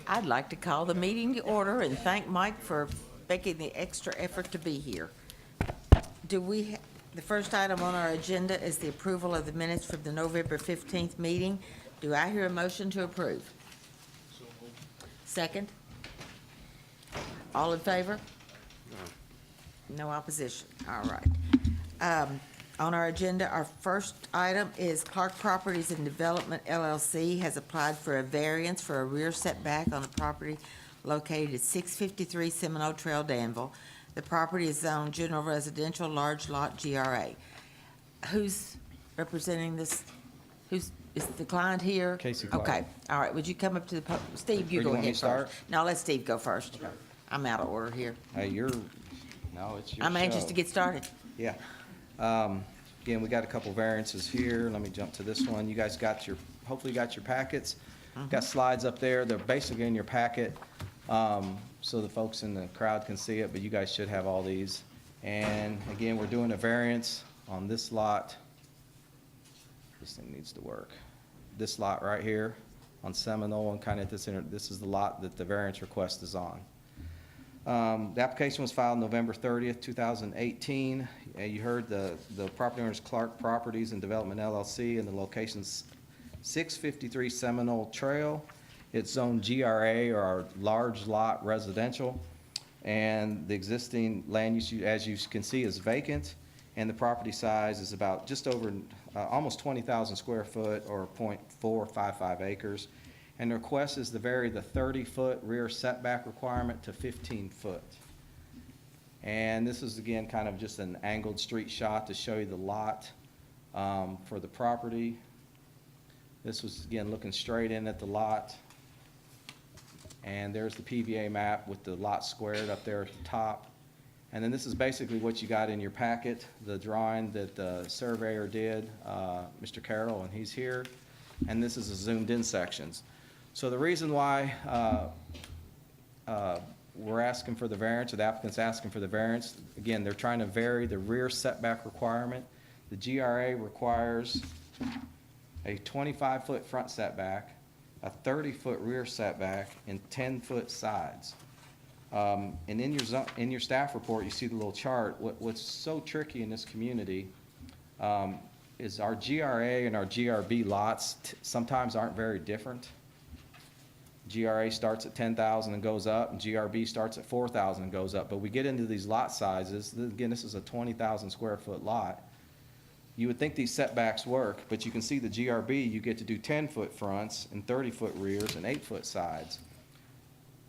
I'd like to call the meeting to order and thank Mike for making the extra effort to be here. The first item on our agenda is the approval of the minutes from the November 15th meeting. Do I hear a motion to approve? Second? All in favor? No opposition. All right. On our agenda, our first item is Clark Properties and Development LLC has applied for a variance for a rear setback on a property located at 653 Seminole Trail, Danville. The property is zoned general residential large lot GRA. Who's representing this? Is the client here? Casey Clark. Okay, all right, would you come up to the, Steve, you Or go you want me ahead to start? first. No, let Steve go first. I'm out of order here. Hey, no, it's your I'm anxious show. to get started. Yeah. Again, we got a couple variances here. Let me jump to this one. You guys hopefully got your packets. Got slides up there. They're basically in your packet, so the folks in the crowd can see it, but you guys should have all these. And again, we're doing a variance on this lot. This thing needs to work. This lot right here on Seminole and kind of this is the lot that the variance request is on. The application was filed November 30th, 2018. You heard the property owner is Clark Properties and Development LLC, and the location's 653 Seminole Trail. It's zoned GRA, or our large lot residential, and the existing land use, as you can see, is vacant, and the property size is about just over almost 20,000 square foot, or 0.455 acres. And the request is to vary the 30-foot rear setback requirement to 15 foot. And this is, again, kind of just an angled street shot to show you the lot for the property. This was, again, looking straight in at the lot. And there's the PVA map with the lot squared up there at the top. And then this is basically what you got in your packet, the drawing that the surveyor did, Mr. Carroll, and he's here. And this is the zoomed in sections. So the reason why we're asking for the variance, or the applicant's asking for the variance, again, they're trying to vary the rear setback requirement. The GRA requires a 25-foot front setback, a 30-foot rear setback, and 10-foot sides. And in your staff report, you see the little chart. What's so tricky in this community is our GRA and our GRB lots sometimes aren't very different. GRA starts at 10,000 and goes up, and GRB starts at 4,000 and goes up. But we get into these lot sizes. Again, this is a 20,000 square foot lot. You would think these setbacks work, but you can see the GRB, you get to do 10-foot fronts and 30-foot rears and 8-foot sides.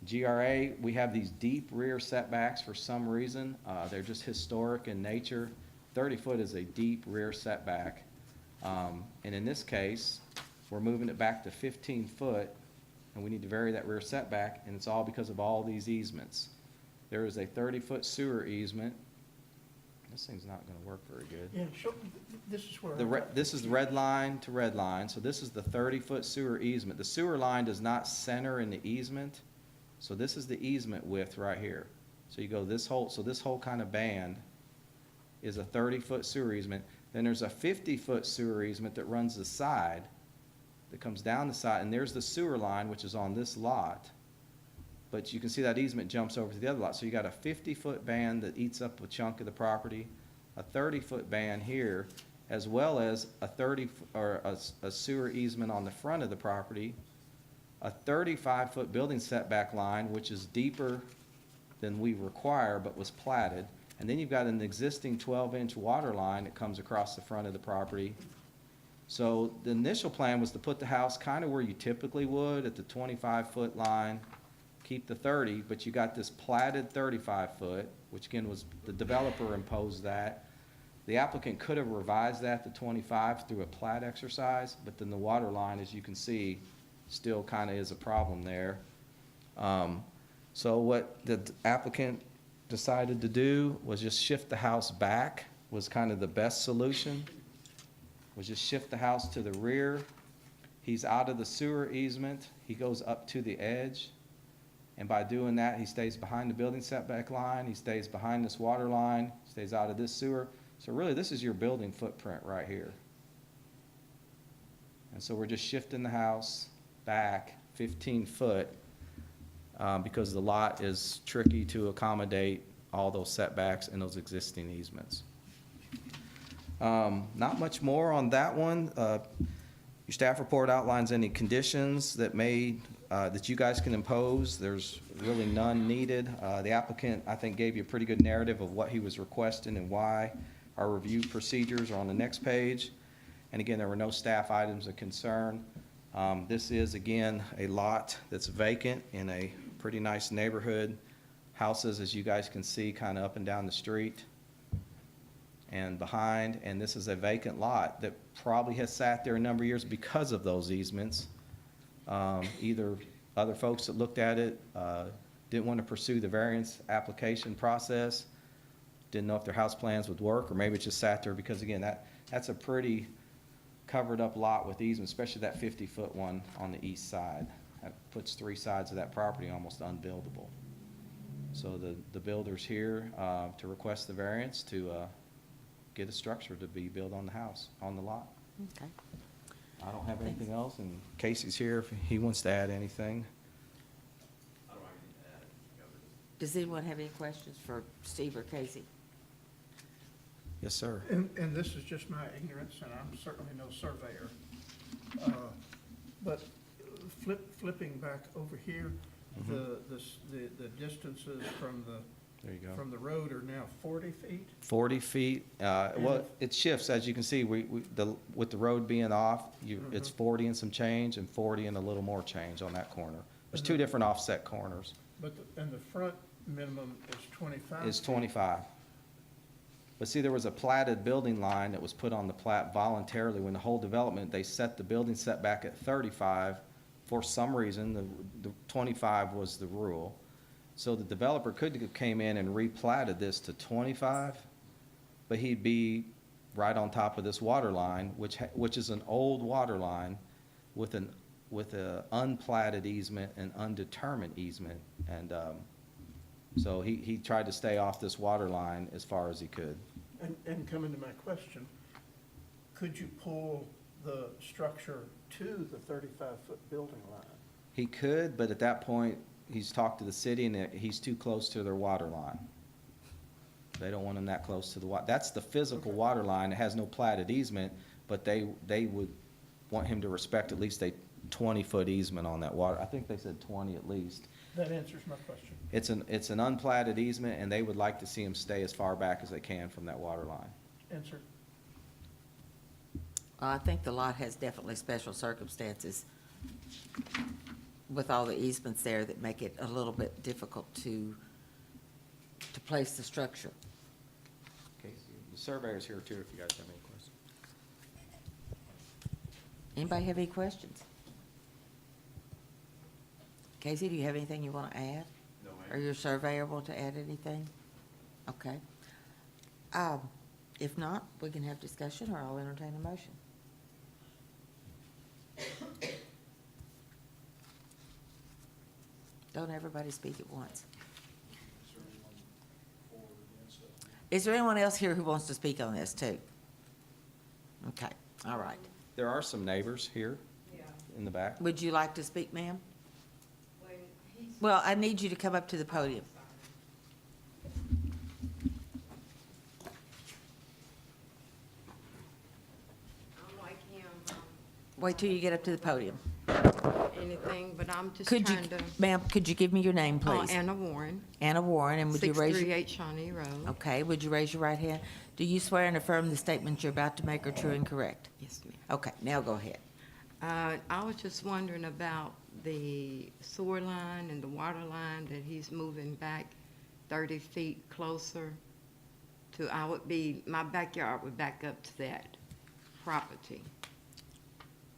GRA, we have these deep rear setbacks for some reason. They're just historic in nature. 30-foot is a deep rear setback. And in this case, we're moving it back to 15 foot. And we need to vary that rear setback, and it's all because of all these easements. There is a 30-foot sewer easement. This thing's not going to work very good. Yeah, sure. This is where. This is red line to red line, so this is the 30-foot sewer easement. The sewer line does not center in the easement, so this is the easement width right here. So you go this whole kind of band is a 30-foot sewer easement. Then there's a 50-foot sewer easement that runs the side, that comes down the side, and there's the sewer line, which is on this lot. But you can see that easement jumps over to the other lot. So you got a 50-foot band that eats up a chunk of the property, a 30-foot band here, as well as a sewer easement on the front of the property, a 35-foot building setback line, which is deeper than we require, but was platted. And then you've got an existing 12-inch water line that comes across the front of the property. So the initial plan was to put the house kind of where you typically would, at the 25-foot line, keep the 30, but you got this platted 35-foot, which again was, the developer imposed that. The applicant could have revised that to 25 through a plat exercise, but then the water line, as you can see, still kind of is a problem there. So what the applicant decided to do was just shift the house back, was kind of the best solution. Was just shift the house to the rear. He's out of the sewer easement. He goes up to the edge. And by doing that, he stays behind the building setback line. He stays behind this water line, stays out of this sewer. So really, this is your building footprint right here. And so we're just shifting the house back 15 foot. because the lot is tricky to accommodate all those setbacks and those existing easements. Not much more on that one. Your staff report outlines any conditions that that you guys can impose. There's really none needed. The applicant, I think, gave you a pretty good narrative of what he was requesting and why. Our review procedures are on the next page. And again, there were no staff items of concern. This is, again, a lot that's vacant in a pretty nice neighborhood. Houses, as you guys can see, kind of up and down the street and behind. And this is a vacant lot that probably has sat there a number of years because of those easements. Either other folks that looked at it didn't want to pursue the variance application process, didn't know if their house plans would work, or maybe it just sat there because, again, that's a pretty covered up lot with easement, especially that 50-foot one on the east side. That puts three sides of that property almost unbuildable. So the builder's here to request the variance to get a structure to be built on the house, on the lot. Okay. I don't have anything else, and Casey's here if he wants to add anything. I don't have anything to add. You covered it. Does anyone have any questions for Steve or Casey? Yes, sir. And this is just my ignorance, and I'm certainly no surveyor. But flipping back over here, the distances from There you go. from the road are now 40 feet? 40 feet, well, it shifts, as you can see, with the road being off, it's 40 and some change, and 40 and a little more change on that corner. There's two different offset corners. But, and the front minimum is 25? It's 25. But see, there was a platted building line that was put on the plat voluntarily. When the whole development, they set the building setback at 35. For some reason, the 25 was the rule. So the developer could have came in and replatted this to 25, but he'd be right on top of this water line, which is an old water line with a unplatted easement and undetermined easement. And so he tried to stay off this water line as far as he could. And coming to my question, could you pull the structure to the 35-foot building line? He could, but at that point, he's talked to the city, and he's too close to their water line. They don't want him that close to the water. That's the physical water line. It has no platted easement, but they would want him to respect at least a 20-foot easement on that water. I think they said 20 at least. That answers my question. It's an unplatted easement, and they would like to see him stay as far back as they can from that water line. Answer. I think the lot has definitely special circumstances with all the easements there that make it a little bit difficult to place the structure. Okay, the surveyor's here too, if you guys have any questions. Anybody have any questions? Casey, do you have anything you want to add? No, ma'am. Or your surveyor want to add anything? Okay. If not, we can have discussion, or I'll entertain a motion. Don't everybody speak at once. Is there anyone else here who wants to speak on this too? Okay, all right. There are some neighbors here in the back. Would you like to speak, ma'am? Well, I need you to come up to the podium. I'm like him, Wait till you get up to the podium. anything, but I'm just Could you, trying to. ma'am, could you give me your name, please? Anna Warren, Anna Warren, and would you raise your... 638 Shawnee Road. Okay, would you raise your right hand? Do you swear and affirm the statements you're about to make are true and correct? Yes, ma'am. Okay, now go ahead. I was just wondering about the sewer line and the water line that he's moving back 30 feet closer to, my backyard would back up to that property.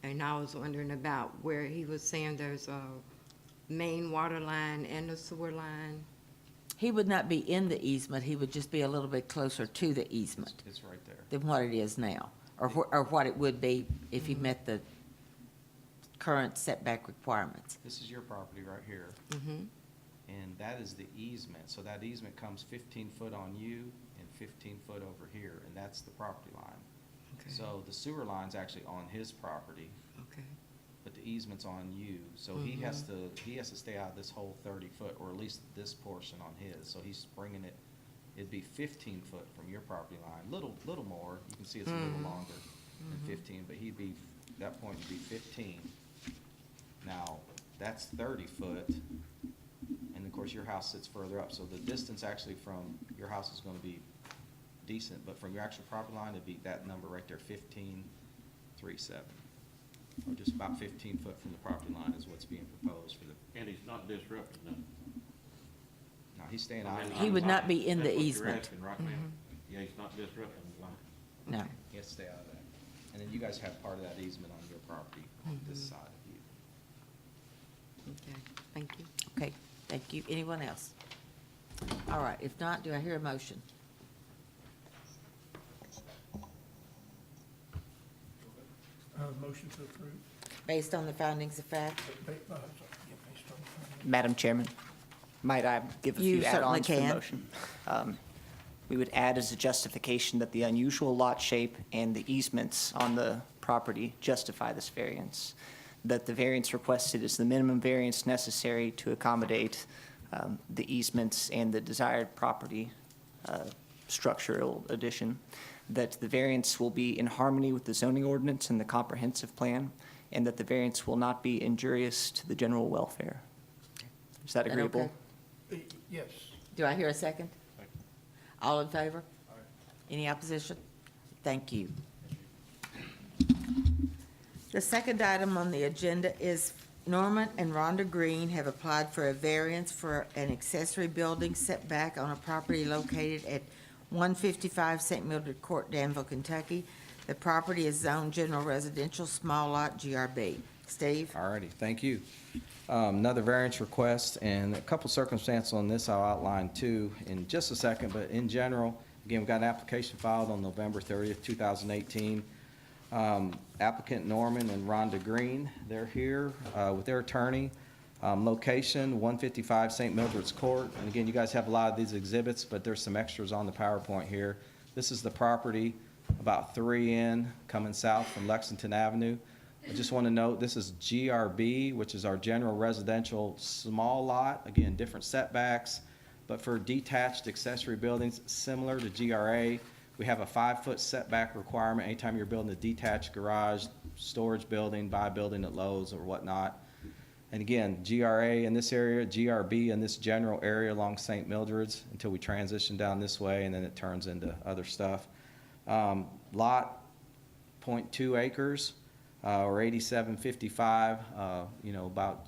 And I was wondering about where he was saying there's a main water line and a sewer line. He would not be in the easement, he would just be a little bit closer to the easement It's right there. than what it is now, or what it would be if he met the current setback requirements. This is your property right here, Mm-hmm. and that is the easement. So that easement comes 15 foot on you and 15 foot over here, and that's the property line. Okay. So the sewer line's actually on his property, Okay. but the easement's on you. So he has to stay out of this whole 30-foot, or at least this portion on his. So he's bringing it, it'd be 15 foot from your property line, little more. You can see it's a little longer than 15, but he'd be, that point would be 15. Now, that's 30 foot, and of course, your house sits further up, so the distance actually from your house is gonna be decent, but from your actual property line, it'd be that number right there, 15.37. Or just about 15 foot from the property line is what's being proposed for the, And he's not disrupting nothing. now, he's staying I out, mean, He would not be in that's the what you're easement. asking right now. Yeah, he's not disrupting the line. No. he has to stay out of that. And then you guys have part of that easement on your property, this side of you. Okay, thank you. Okay, thank you. Anyone else? All right, if not, do I hear a motion? Motion to approve. Based on the findings of fact? Based on the- Madam Chairman, might I give a You few certainly add-ons to the can. motion? We would add as a justification that the unusual lot shape and the easements on the property justify this variance, that the variance requested is the minimum variance necessary to accommodate the easements and the desired property structural addition, that the variance will be in harmony with the zoning ordinance and the comprehensive plan, and that the variance will not be injurious to the general welfare. Is that That agreeable? okay? Yes. Do I hear a second? All in favor? Any opposition? Thank you. The second item on the agenda is Norman and Rhonda Green have applied for a variance for an accessory building setback on a property located at 155 St. Mildred Court, Danville, Kentucky. The property is zoned general residential, small lot, GRB. Steve? Alrighty, thank you. Another variance request, and a couple circumstances on this I'll outline too in just a second, but in general, again, we've got an application filed on November 30th, 2018. Applicant Norman and Rhonda Green, they're here with their attorney. Location, 155 St. Mildred's Court, and again, you guys have a lot of these exhibits, but there's some extras on the PowerPoint here. This is the property, about 3 in, coming south from Lexington Avenue. I just want to note, this is GRB, which is our general residential small lot. Again, different setbacks, but for detached accessory buildings, similar to GRA, we have a 5-foot setback requirement anytime you're building a detached garage, storage building, buy a building at Lowe's or whatnot. And again, GRA in this area, GRB in this general area along St. Mildred's until we transition down this way, and then it turns into other stuff. Lot, 0.2 acres. Or 8755, about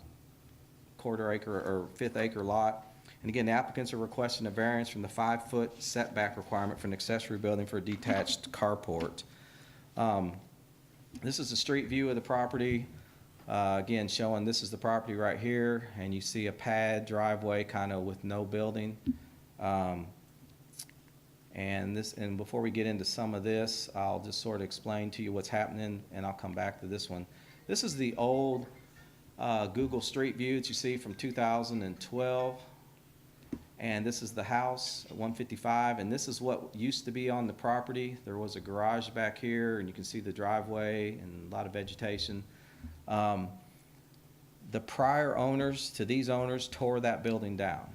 quarter acre or 1/5 acre lot. And again, the applicants are requesting a variance from the 5-foot setback requirement for an accessory building for a detached carport. This is a street view of the property. Again, showing this is the property right here, and you see a pad driveway kind of with no building. And before we get into some of this, I'll just sort of explain to you what's happening, and I'll come back to this one. This is the old Google Street View that you see from 2012. And this is the house at 155, and this is what used to be on the property. There was a garage back here, and you can see the driveway and a lot of vegetation. The prior owners to these owners tore that building down.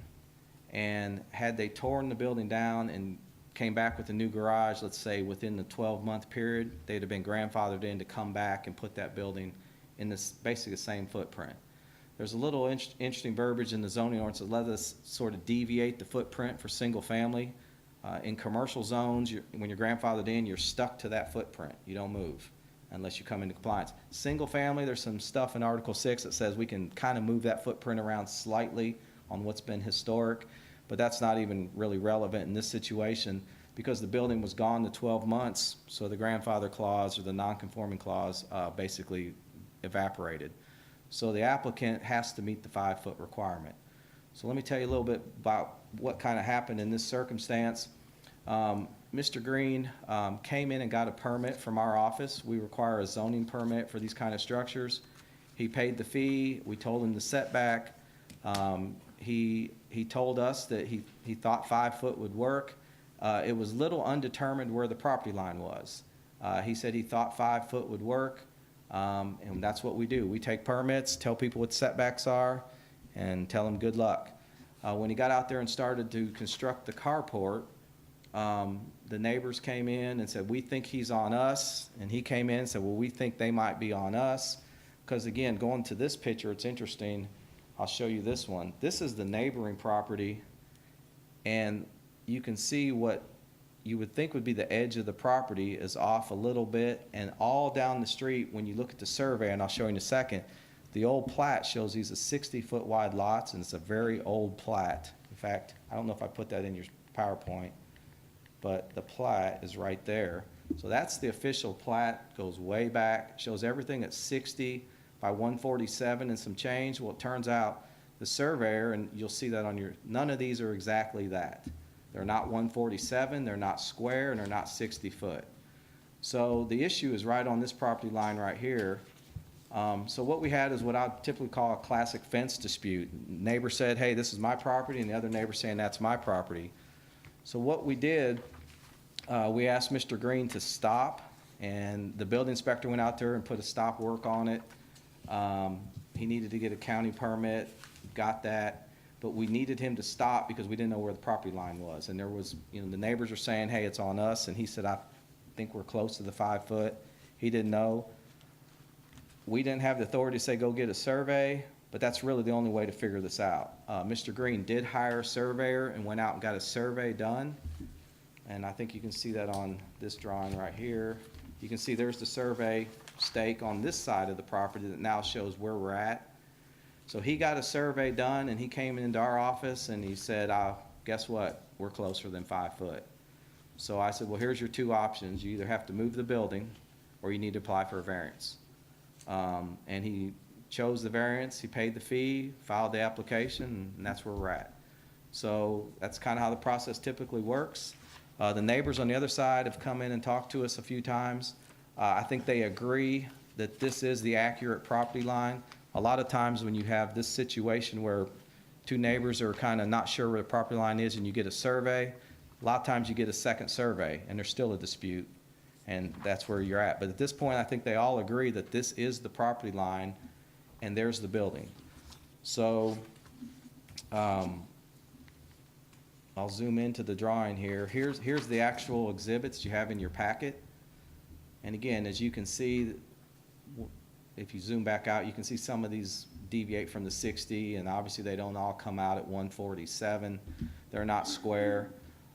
And had they torn the building down and came back with a new garage, let's say within the 12-month period, they'd have been grandfathered in to come back and put that building in this basically the same footprint. There's a little interesting verbiage in the zoning ordinance that let us sort of deviate the footprint for single family. In commercial zones, when you're grandfathered in, you're stuck to that footprint. You don't move unless you come into compliance. Single family, there's some stuff in Article 6 that says we can kind of move that footprint around slightly on what's been historic, but that's not even really relevant in this situation because the building was gone to 12 months, so the grandfather clause or the non-conforming clause basically evaporated. So the applicant has to meet the 5-foot requirement. So let me tell you a little bit about what kind of happened in this circumstance. Mr. Green came in and got a permit from our office. We require a zoning permit for these kind of structures. He paid the fee. We told him the setback. He told us that he thought 5 foot would work. It was little undetermined where the property line was. He said he thought 5 foot would work. And that's what we do. We take permits, tell people what setbacks are, and tell them good luck. When he got out there and started to construct the carport, the neighbors came in and said, we think he's on us. And he came in and said, well, we think they might be on us. Because again, going to this picture, it's interesting. I'll show you this one. This is the neighboring property. And you can see what you would think would be the edge of the property is off a little bit. And all down the street, when you look at the survey, and I'll show you in a second, the old plat shows these are 60-foot wide lots, and it's a very old plat. In fact, I don't know if I put that in your PowerPoint, but the plat is right there. So that's the official plat, goes way back, shows everything at 60 by 147 and some change. Well, it turns out the surveyor, and you'll see that on your, none of these are exactly that. They're not 147, they're not square, and they're not 60 foot. So the issue is right on this property line right here. So what we had is what I typically call a classic fence dispute. Neighbor said, hey, this is my property, and the other neighbor saying that's my property. So what we did, we asked Mr. Green to stop, and the building inspector went out there and put a stop work on it. He needed to get a county permit, got that, but we needed him to stop because we didn't know where the property line was. And there was, you know, the neighbors were saying, hey, it's on us, and he said, I think we're close to the 5 foot. He didn't know. We didn't have the authority to say, go get a survey, but that's really the only way to figure this out. Mr. Green did hire a surveyor and went out and got a survey done. And I think you can see that on this drawing right here. You can see there's the survey stake on this side of the property that now shows where we're at. So he got a survey done, and he came into our office and he said, guess what? We're closer than 5 foot. So I said, well, here's your 2 options. You either have to move the building or you need to apply for a variance. And he chose the variance, he paid the fee, filed the application, and that's where we're at. So that's kind of how the process typically works. The neighbors on the other side have come in and talked to us a few times. I think they agree that this is the accurate property line. A lot of times when you have this situation where 2 neighbors are kind of not sure where the property line is and you get a survey, a lot of times you get a second survey and there's still a dispute, and that's where you're at. But at this point, I think they all agree that this is the property line and there's the building. So I'll zoom into the drawing here. Here's the actual exhibits you have in your packet. And again, as you can see, if you zoom back out, you can see some of these deviate from the 60, and obviously they don't all come out at 147. They're not square.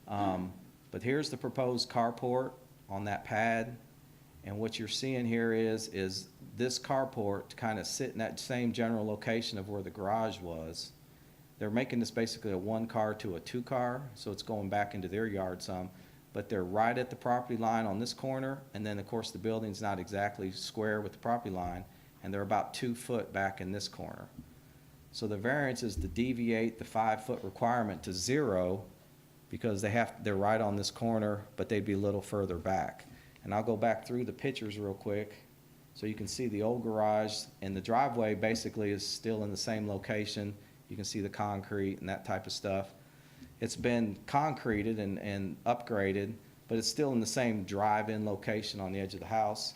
But here's the proposed carport on that pad. And what you're seeing here is this carport to kind of sit in that same general location of where the garage was. They're making this basically a 1-car to a 2-car, so it's going back into their yard some. But they're right at the property line on this corner, and then of course the building's not exactly square with the property line, and they're about 2 foot back in this corner. So the variance is to deviate the 5-foot requirement to 0 because they're right on this corner, but they'd be a little further back. And I'll go back through the pictures real quick so you can see the old garage, and the driveway basically is still in the same location. You can see the concrete and that type of stuff. It's been concreted and upgraded, but it's still in the same drive-in location on the edge of the house.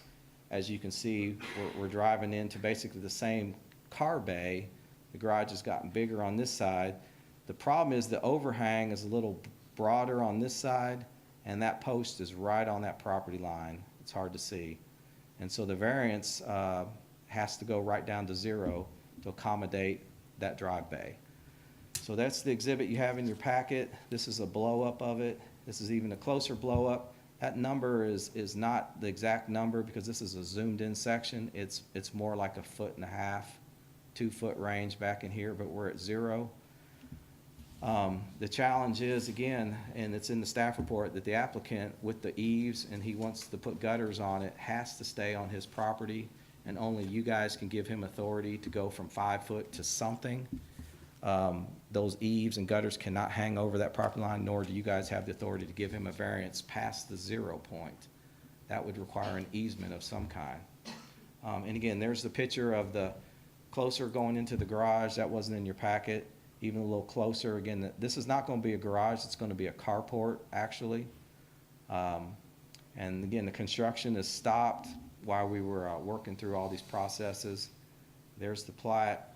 As you can see, we're driving into basically the same car bay. The garage has gotten bigger on this side. The problem is the overhang is a little broader on this side, and that post is right on that property line. It's hard to see. And so the variance has to go right down to 0 to accommodate that drive bay. So that's the exhibit you have in your packet. This is a blow-up of it. This is even a closer blow-up. That number is not the exact number because this is a zoomed-in section. It's more like 1.5 feet, 2 foot range back in here, but we're at 0. The challenge is, again, and it's in the staff report, that the applicant with the eaves, and he wants to put gutters on it, has to stay on his property, and only you guys can give him authority to go from 5 foot to something. Those eaves and gutters cannot hang over that property line, nor do you guys have the authority to give him a variance past the 0 point. That would require an easement of some kind. And again, there's the picture of the closer going into the garage. That wasn't in your packet. Even a little closer. Again, this is not going to be a garage. It's going to be a carport, actually. And again, the construction is stopped. while we were working through all these processes. There's the plat.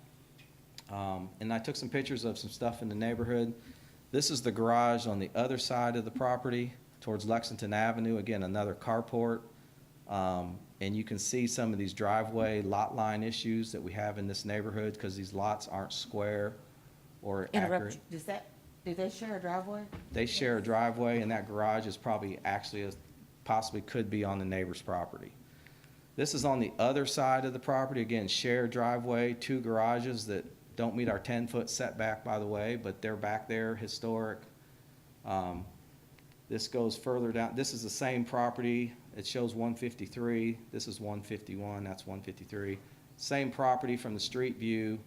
And I took some pictures of some stuff in the neighborhood. This is the garage on the other side of the property towards Lexington Avenue. Again, another carport. And you can see some of these driveway lot line issues that we have in this neighborhood because these lots aren't square or accurate. Interrupt, do they share a driveway? They share a driveway, and that garage is probably actually, possibly could be on the neighbor's property. This is on the other side of the property. Again, shared driveway, two garages that don't meet our 10-foot setback, by the way, but they're back there, historic. This goes further down. This is the same property. It shows 153. This is 151. That's 153. Same property from the street view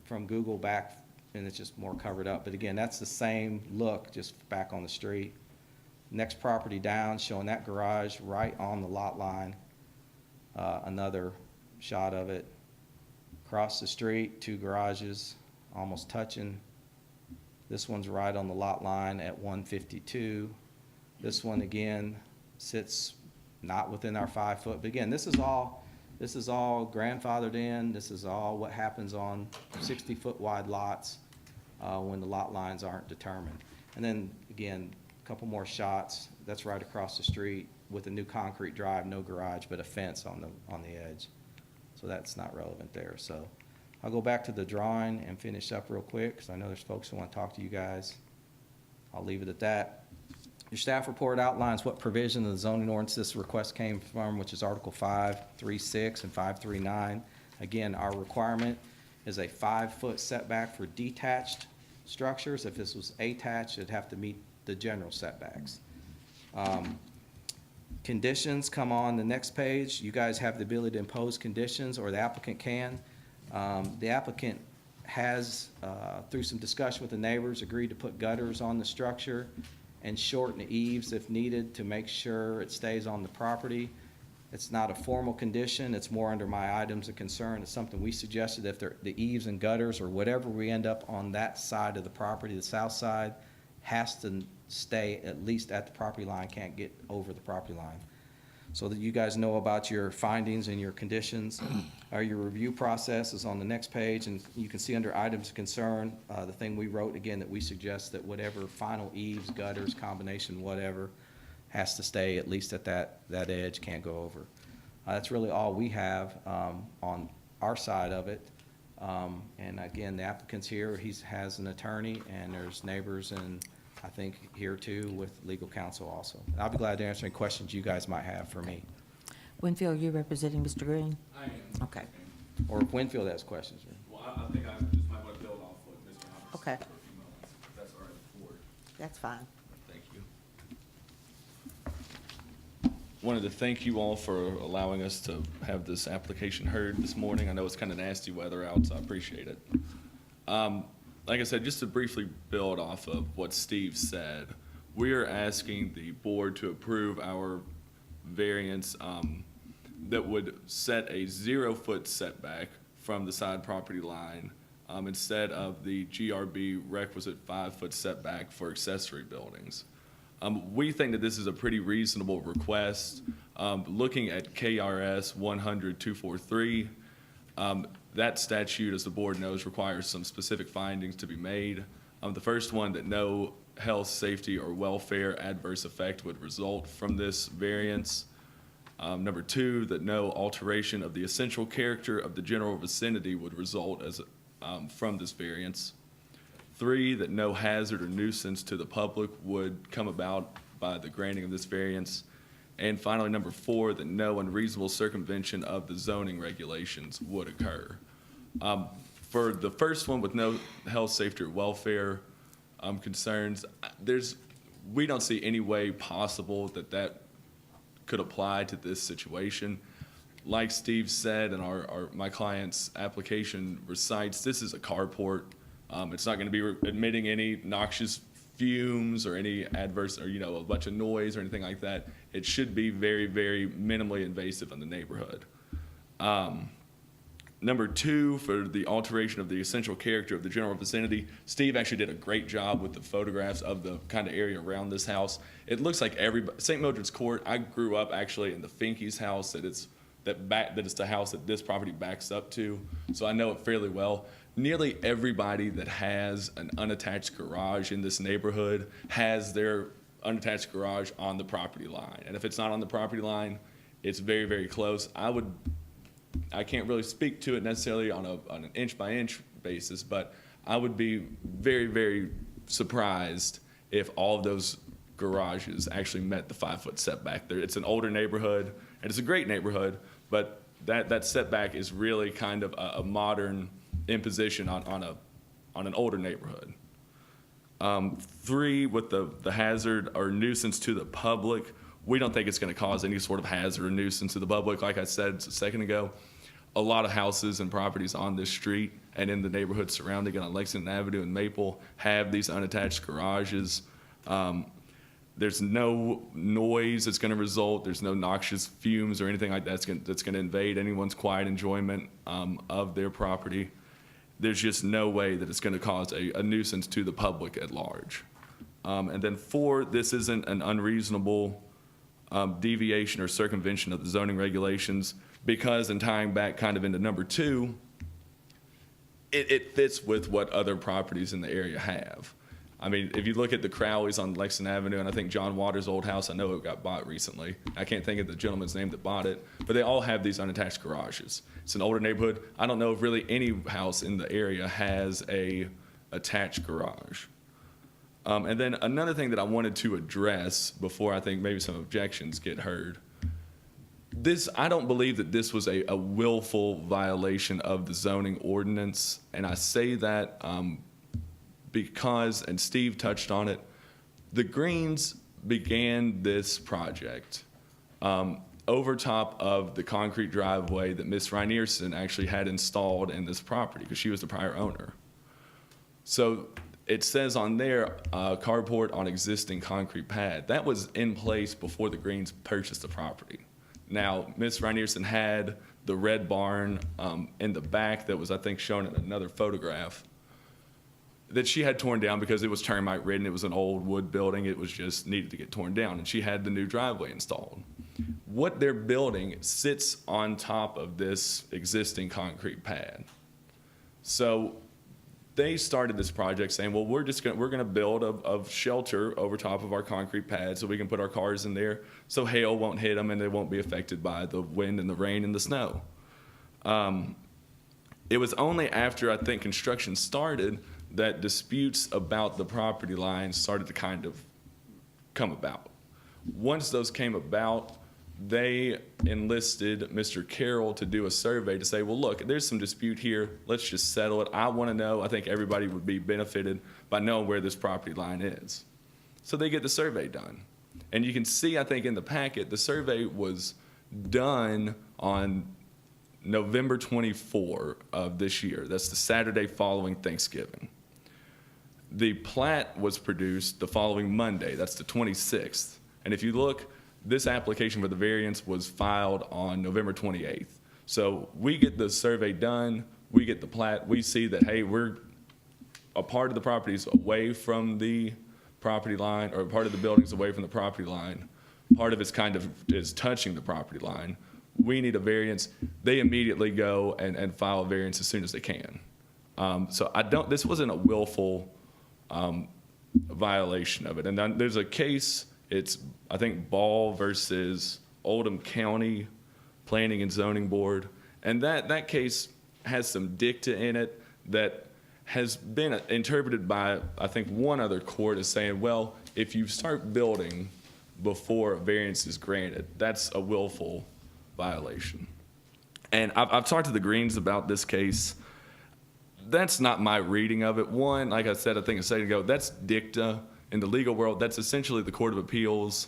from Google back, and it's just more covered up. But again, that's the same look, just back on the street. Next property down, showing that garage right on the lot line. Another shot of it. Across the street, two garages, almost touching. This one's right on the lot line at 152. This one, again, sits not within our 5 foot. But again, this is all grandfathered in. This is all what happens on 60-foot wide lots when the lot lines aren't determined. And then, again, a couple more shots. That's right across the street with a new concrete drive, no garage, but a fence on the edge. So that's not relevant there. So I'll go back to the drawing and finish up real quick because I know there's folks who want to talk to you guys. I'll leave it at that. Your staff report outlines what provision of the zoning ordinance this request came from, which is Article 536 and 539. Again, our requirement is a 5-foot setback for detached structures. If this was attached, it'd have to meet the general setbacks. Conditions come on the next page. You guys have the ability to impose conditions, or the applicant can. The applicant has, through some discussion with the neighbors, agreed to put gutters on the structure and shorten the eaves if needed to make sure it stays on the property. It's not a formal condition. It's more under my items of concern. It's something we suggested if the eaves and gutters or whatever we end up on that side of the property, the south side, has to stay at least at the property line, can't get over the property line. So that you guys know about your findings and your conditions. Your review process is on the next page, and you can see under items of concern, the thing we wrote, again, that we suggest that whatever final eaves, gutters, combination, whatever, has to stay at least at that edge, can't go over. That's really all we have on our side of it. And again, the applicant's here, he has an attorney, and there's neighbors and I think here too with legal counsel also. I'll be glad to answer any questions you guys might have for me. Winfield, you representing Mr. Green? I am. Okay. Or if Winfield has questions. Well, I think I just might want to build off what Mr. Hubbard Okay. said for a few moments. If that's all right with the board. That's fine. Thank you. Wanted to thank you all for allowing us to have this application heard this morning. I know it's kind of nasty weather out, so I appreciate it. Like I said, just to briefly build off of what Steve said, we are asking the board to approve our variance that would set a 0-foot setback from the side property line instead of the GRB requisite 5-foot setback for accessory buildings. We think that this is a pretty reasonable request. Looking at KRS 100-243, that statute, as the board knows, requires some specific findings to be made. The first one, that no health, safety, or welfare adverse effect would result from this variance. Number 2, that no alteration of the essential character of the general vicinity would result from this variance. 3, that no hazard or nuisance to the public would come about by the granting of this variance. And finally, number 4, that no unreasonable circumvention of the zoning regulations would occur. For the first one, with no health, safety, or welfare concerns, we don't see any way possible that could apply to this situation. Like Steve said, and my client's application recites, this is a carport. It's not going to be emitting any noxious fumes or any adverse, or a bunch of noise or anything like that. It should be very, very minimally invasive in the neighborhood. Number 2, for the alteration of the essential character of the general vicinity, Steve actually did a great job with the photographs of the kind of area around this house. It looks like St. Mildred's Court. I grew up actually in the Finke's house that it's the house that this property backs up to, so I know it fairly well. Nearly everybody that has an unattached garage in this neighborhood has their unattached garage on the property line, and if it's not on the property line, it's very, very close. I can't really speak to it necessarily on an inch-by-inch basis, but I would be very, very surprised if all of those garages actually met the 5-foot setback. It's an older neighborhood, and it's a great neighborhood, but that setback is really kind of a modern imposition on an older neighborhood. 3, with the hazard or nuisance to the public, we don't think it's going to cause any sort of hazard or nuisance to the public. Like I said a second ago, a lot of houses and properties on this street and in the neighborhood surrounding it on Lexington Avenue and Maple have these unattached garages. There's no noise that's going to result. There's no noxious fumes or anything like that that's going to invade anyone's quiet enjoyment of their property. There's just no way that it's going to cause a nuisance to the public at large. And then 4, this isn't an unreasonable deviation or circumvention of the zoning regulations, because, in tying back kind of into number 2, it fits with what other properties in the area have. I mean, if you look at the Crowleys on Lexington Avenue, and I think John Waters' old house, I know it got bought recently. I can't think of the gentleman's name that bought it, but they all have these unattached garages. It's an older neighborhood. I don't know if really any house in the area has a attached garage. And then another thing that I wanted to address before I think maybe some objections get heard. I don't believe that this was a willful violation of the zoning ordinance, and I say that because, and Steve touched on it, the Greens began this project over top of the concrete driveway that Miss Reinierson actually had installed in this property because she was the prior owner. So it says on there, carport on existing concrete pad. That was in place before the Greens purchased the property. Now, Miss Reinierson had the red barn in the back that was, I think, shown in another photograph that she had torn down because it was termite ridden. It was an old wood building. It was just needed to get torn down, and she had the new driveway installed. What they're building sits on top of this existing concrete pad. So they started this project saying, well, we're going to build a shelter over top of our concrete pad so we can put our cars in there so hail won't hit them and they won't be affected by the wind and the rain and the snow. It was only after, I think, construction started that disputes about the property lines started to kind of come about. Once those came about, they enlisted Mr. Carroll to do a survey to say, well, look, there's some dispute here. Let's just settle it. I want to know. I think everybody would be benefited by knowing where this property line is. So they get the survey done. And you can see, I think, in the packet, the survey was done on November 24 of this year. That's the Saturday following Thanksgiving. The plat was produced the following Monday. That's the 26th. And if you look, this application for the variance was filed on November 28th. So we get the survey done, we get the plat, we see that, hey, a part of the property is away from the property line, or part of the building is away from the property line. Part of it's kind of is touching the property line. We need a variance. They immediately go and file a variance as soon as they can. So this wasn't a willful violation of it. And then there's a case, it's, I think, Ball versus Oldham County Planning and Zoning Board. And that case has some dicta in it that has been interpreted by, I think, one other court as saying, well, if you start building before a variance is granted, that's a willful violation. And I've talked to the Greens about this case. That's not my reading of it. One, like I said, I think a second ago, that's dicta. In the legal world, that's essentially the Court of Appeals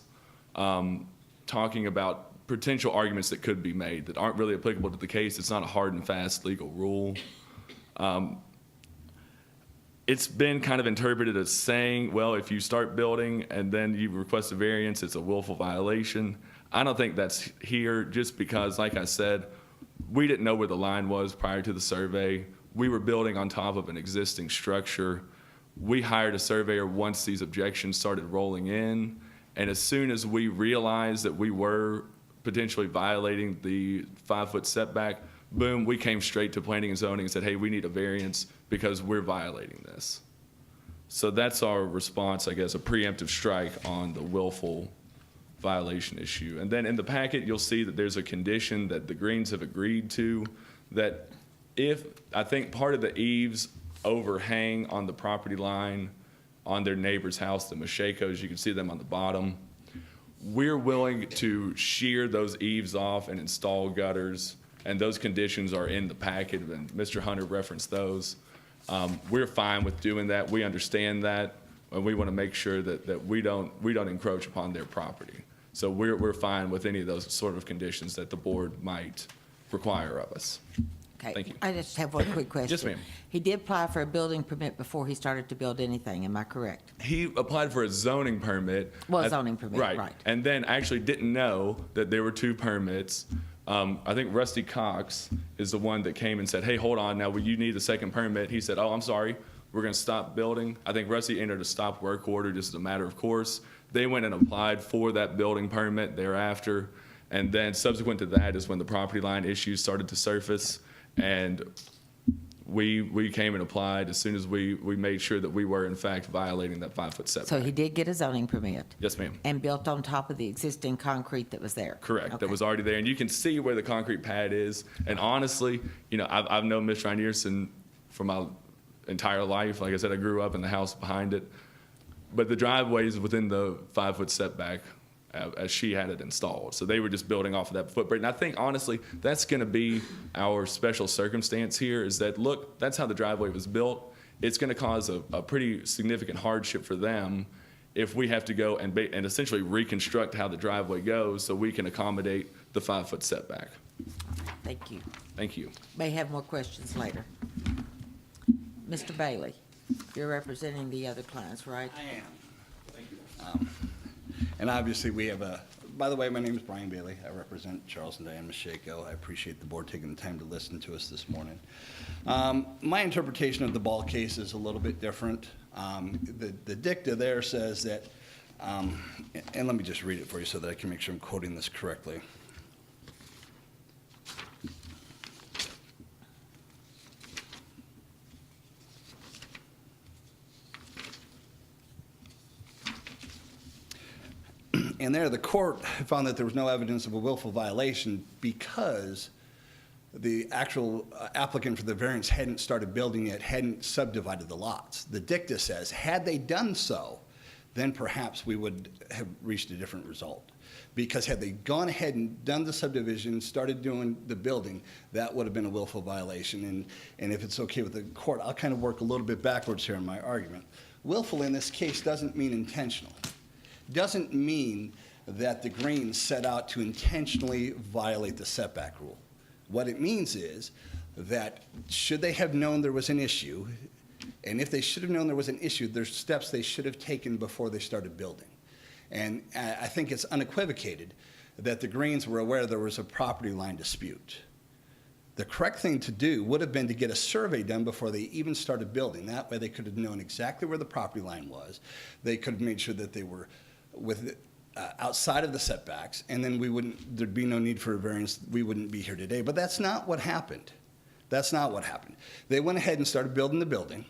talking about potential arguments that could be made that aren't really applicable to the case. It's not a hard and fast legal rule. It's been kind of interpreted as saying, well, if you start building and then you request a variance, it's a willful violation. I don't think that's here, just because, like I said, we didn't know where the line was prior to the survey. We were building on top of an existing structure. We hired a surveyor once these objections started rolling in, and as soon as we realized that we were potentially violating the 5-foot setback, boom, we came straight to planning and zoning and said, hey, we need a variance because we're violating this. So that's our response, I guess, a preemptive strike on the willful violation issue. And then in the packet, you'll see that there's a condition that the Greens have agreed to, that if, I think part of the eaves overhang on the property line on their neighbor's house, the Mashakos, you can see them on the bottom. We're willing to shear those eaves off and install gutters, and those conditions are in the packet, and Mr. Hunter referenced those. We're fine with doing that. We understand that, and we want to make sure that we don't encroach upon their property. So we're fine with any of those sort of conditions that the board might require of us. Okay. Thank you. I just have one quick question. Yes, ma'am. He did apply for a building permit before he started to build anything, am I correct? He applied for a zoning permit. Well, zoning permit, right. And then actually didn't know that there were 2 permits. I think Rusty Cox is the one that came and said, hey, hold on, now you need a second permit. He said, oh, I'm sorry, we're gonna stop building. I think Rusty entered a stop work order just as a matter of course. They went and applied for that building permit thereafter. And then subsequent to that is when the property line issues started to surface. And we came and applied as soon as we made sure that we were in fact violating that 5-foot setback. So he did get a zoning permit? Yes, ma'am. And built on top of the existing concrete that was there? Correct. Okay. That was already there, and you can see where the concrete pad is. And honestly, you know, I've known Ms. Reinierson for my entire life. Like I said, I grew up in the house behind it, but the driveway is within the 5-foot setback as she had it installed. So they were just building off of that footprint. And I think, honestly, that's going to be our special circumstance here is that, look, that's how the driveway was built. It's going to cause a pretty significant hardship for them if we have to go and essentially reconstruct how the driveway goes so we can accommodate the 5-foot setback. Thank you. Thank you. May have more questions later. Mr. Bailey, you're representing the other clients, right? I am. Thank you. And obviously, we have by the way, my name is Brian Bailey. I represent Charles and Diane Mashako. I appreciate the board taking the time to listen to us this morning. My interpretation of the Ball case is a little bit different. The dicta there says that, and let me just read it for you so that I can make sure I'm quoting this correctly. And there, the court found that there was no evidence of a willful violation because the actual applicant for the variance hadn't started building yet, hadn't subdivided the lots. The dicta says, had they done so, then perhaps we would have reached a different result. Because had they gone ahead and done the subdivision, started doing the building, that would have been a willful violation. And if it's okay with the court, I'll kind of work a little bit backwards here in my argument. Willful in this case doesn't mean intentional. Doesn't mean that the Greens set out to intentionally violate the setback rule. What it means is that should they have known there was an issue, and if they should have known there was an issue, there's steps they should have taken before they started building. And I think it's unequivocated that the Greens were aware there was a property line dispute. The correct thing to do would have been to get a survey done before they even started building. That way they could have known exactly where the property line was. They could have made sure that they were outside of the setbacks, and then there'd be no need for a variance. We wouldn't be here today. But that's not what happened. That's not what happened. They went ahead and started building the building,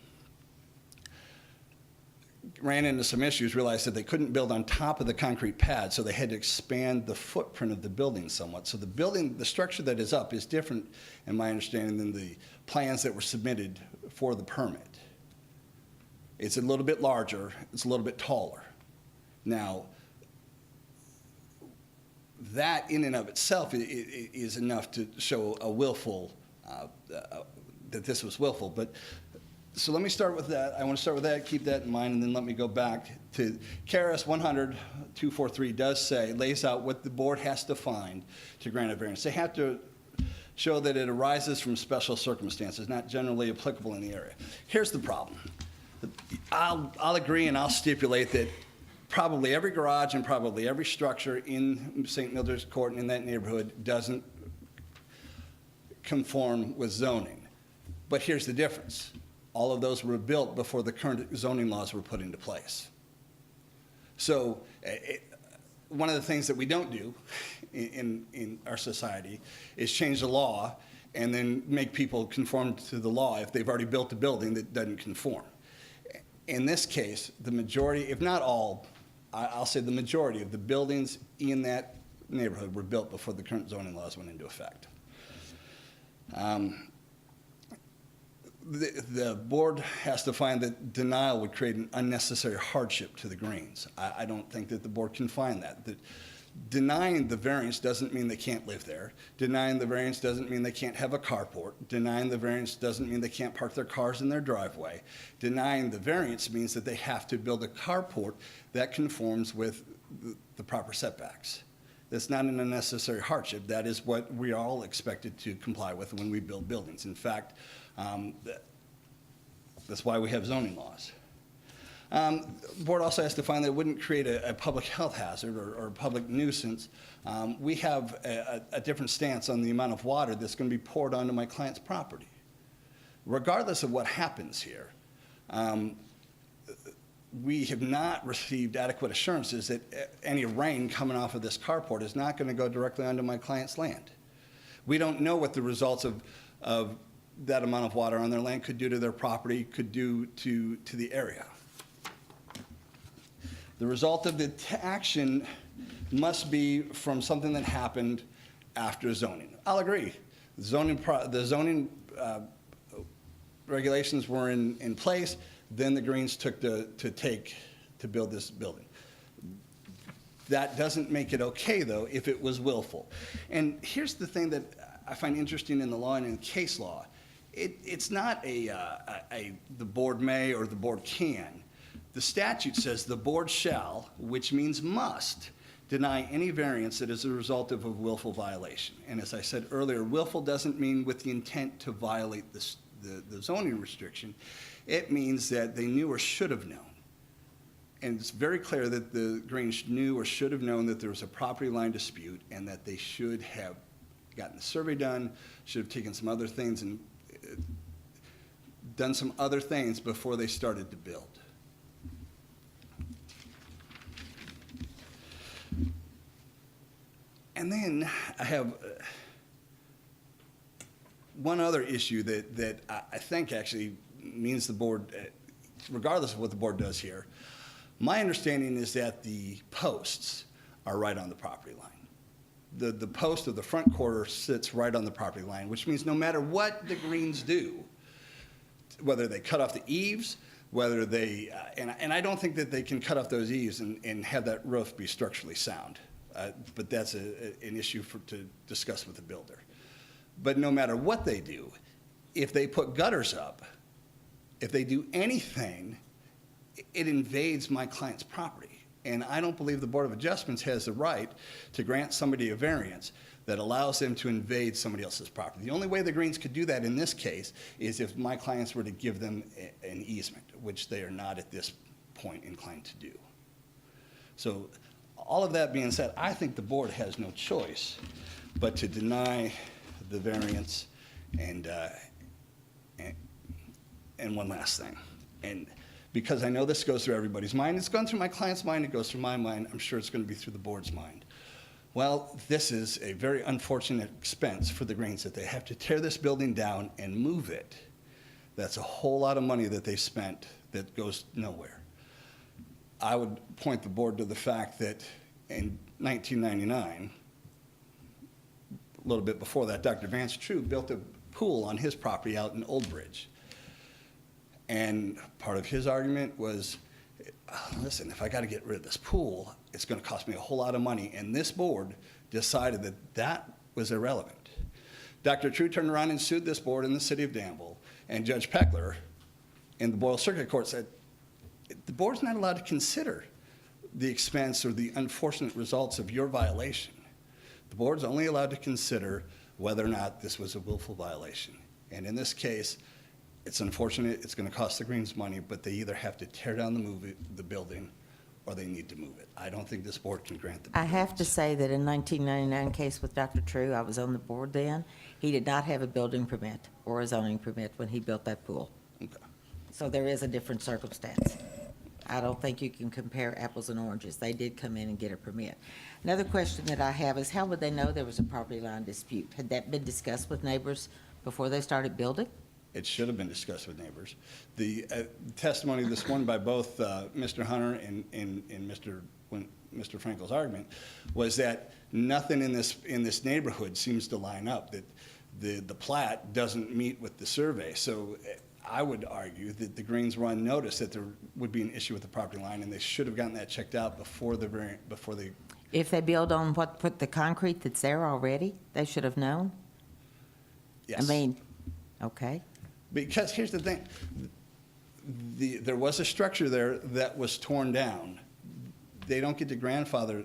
ran into some issues, realized that they couldn't build on top of the concrete pad, so they had to expand the footprint of the building somewhat. So the structure that is up is different, in my understanding, than the plans that were submitted for the permit. It's a little bit larger, it's a little bit taller. Now, that in and of itself is enough to show a willful, that this was willful. But so let me start with that. I want to start with that, keep that in mind, and then let me go back to KRS 100-243 lays out what the board has to find to grant a variance. They have to show that it arises from special circumstances, not generally applicable in the area. Here's the problem. I'll agree and I'll stipulate that probably every garage and probably every structure in St. Mildred's Court and in that neighborhood doesn't conform with zoning. But here's the difference. All of those were built before the current zoning laws were put into place. So one of the things that we don't do in our society is change the law and then make people conform to the law if they've already built a building that doesn't conform. In this case, the majority, if not all, I'll say the majority of the buildings in that neighborhood were built before the current zoning laws went into effect. The board has to find that denial would create an unnecessary hardship to the Greens. I don't think that the board can find that. Denying the variance doesn't mean they can't live there. Denying the variance doesn't mean they can't have a carport. Denying the variance doesn't mean they can't park their cars in their driveway. Denying the variance means that they have to build a carport that conforms with the proper setbacks. That's not an unnecessary hardship. That is what we are all expected to comply with when we build buildings. In fact, that's why we have zoning laws. The board also has to find that it wouldn't create a public health hazard or a public nuisance. We have a different stance on the amount of water that's going to be poured onto my client's property. Regardless of what happens here, we have not received adequate assurances that any rain coming off of this carport is not going to go directly onto my client's land. We don't know what the results of that amount of water on their land could do to their property, could do to the area. The result of the action must be from something that happened after zoning. I'll agree. The zoning regulations were in place, then the Greens took to build this building. That doesn't make it okay, though, if it was willful. And here's the thing that I find interesting in the law and in case law. It's not the board may or the board can. The statute says the board shall, which means must, deny any variance that is a result of a willful violation. And as I said earlier, willful doesn't mean with the intent to violate the zoning restriction. It means that they knew or should have known. And it's very clear that the Greens knew or should have known that there was a property line dispute and that they should have gotten the survey done, should have taken some other things and done some other things before they started to build. And then I have one other issue that I think actually means the board, regardless of what the board does here, my understanding is that the posts are right on the property line. The post of the front quarter sits right on the property line, which means no matter what the Greens do, whether they cut off the eaves, whether they, and I don't think that they can cut off those eaves and have that roof be structurally sound. But that's an issue to discuss with the builder. But no matter what they do, if they put gutters up, if they do anything, it invades my client's property. And I don't believe the Board of Adjustments has the right to grant somebody a variance that allows them to invade somebody else's property. The only way the Greens could do that in this case is if my clients were to give them an easement, which they are not at this point inclined to do. So all of that being said, I think the board has no choice but to deny the variance. And one last thing, and because I know this goes through everybody's mind, it's gone through my client's mind, it goes through my mind, I'm sure it's going to be through the board's mind. Well, this is a very unfortunate expense for the Greens that they have to tear this building down and move it. That's a whole lot of money that they spent that goes nowhere. I would point the board to the fact that in 1999, a little bit before that, Dr. Vance True built a pool on his property out in Old Bridge. And part of his argument was, listen, if I got to get rid of this pool, it's going to cost me a whole lot of money. And this board decided that that was irrelevant. Dr. True turned around and sued this board in the city of Danville. And Judge Peckler in the Boyle Circuit Court said, the board's not allowed to consider the expense or the unfortunate results of your violation. The board's only allowed to consider whether or not this was a willful violation. And in this case, it's unfortunate, it's going to cost the Greens money, but they either have to tear down the building or they need to move it. I don't think this board can grant the I have to variance. say that in 1999 case with Dr. True, I was on the board then, he did not have a building permit or a zoning permit when he built that pool. Okay. So there is a different circumstance. I don't think you can compare apples and oranges. They did come in and get a permit. Another question that I have is how would they know there was a property line dispute? Had that been discussed with neighbors before they started building? It should have been discussed with neighbors. The testimony this morning by both Mr. Hunter and Mr. Frankel's argument was that nothing in this neighborhood seems to line up, that the plat doesn't meet with the survey. So I would argue that the Greens were on notice that there would be an issue with the property line, and they should have gotten that checked out before they. If they build on put the concrete that's there already, they should have known? Yes. I mean, okay. Because here's the thing, there was a structure there that was torn down. They don't get to grandfather,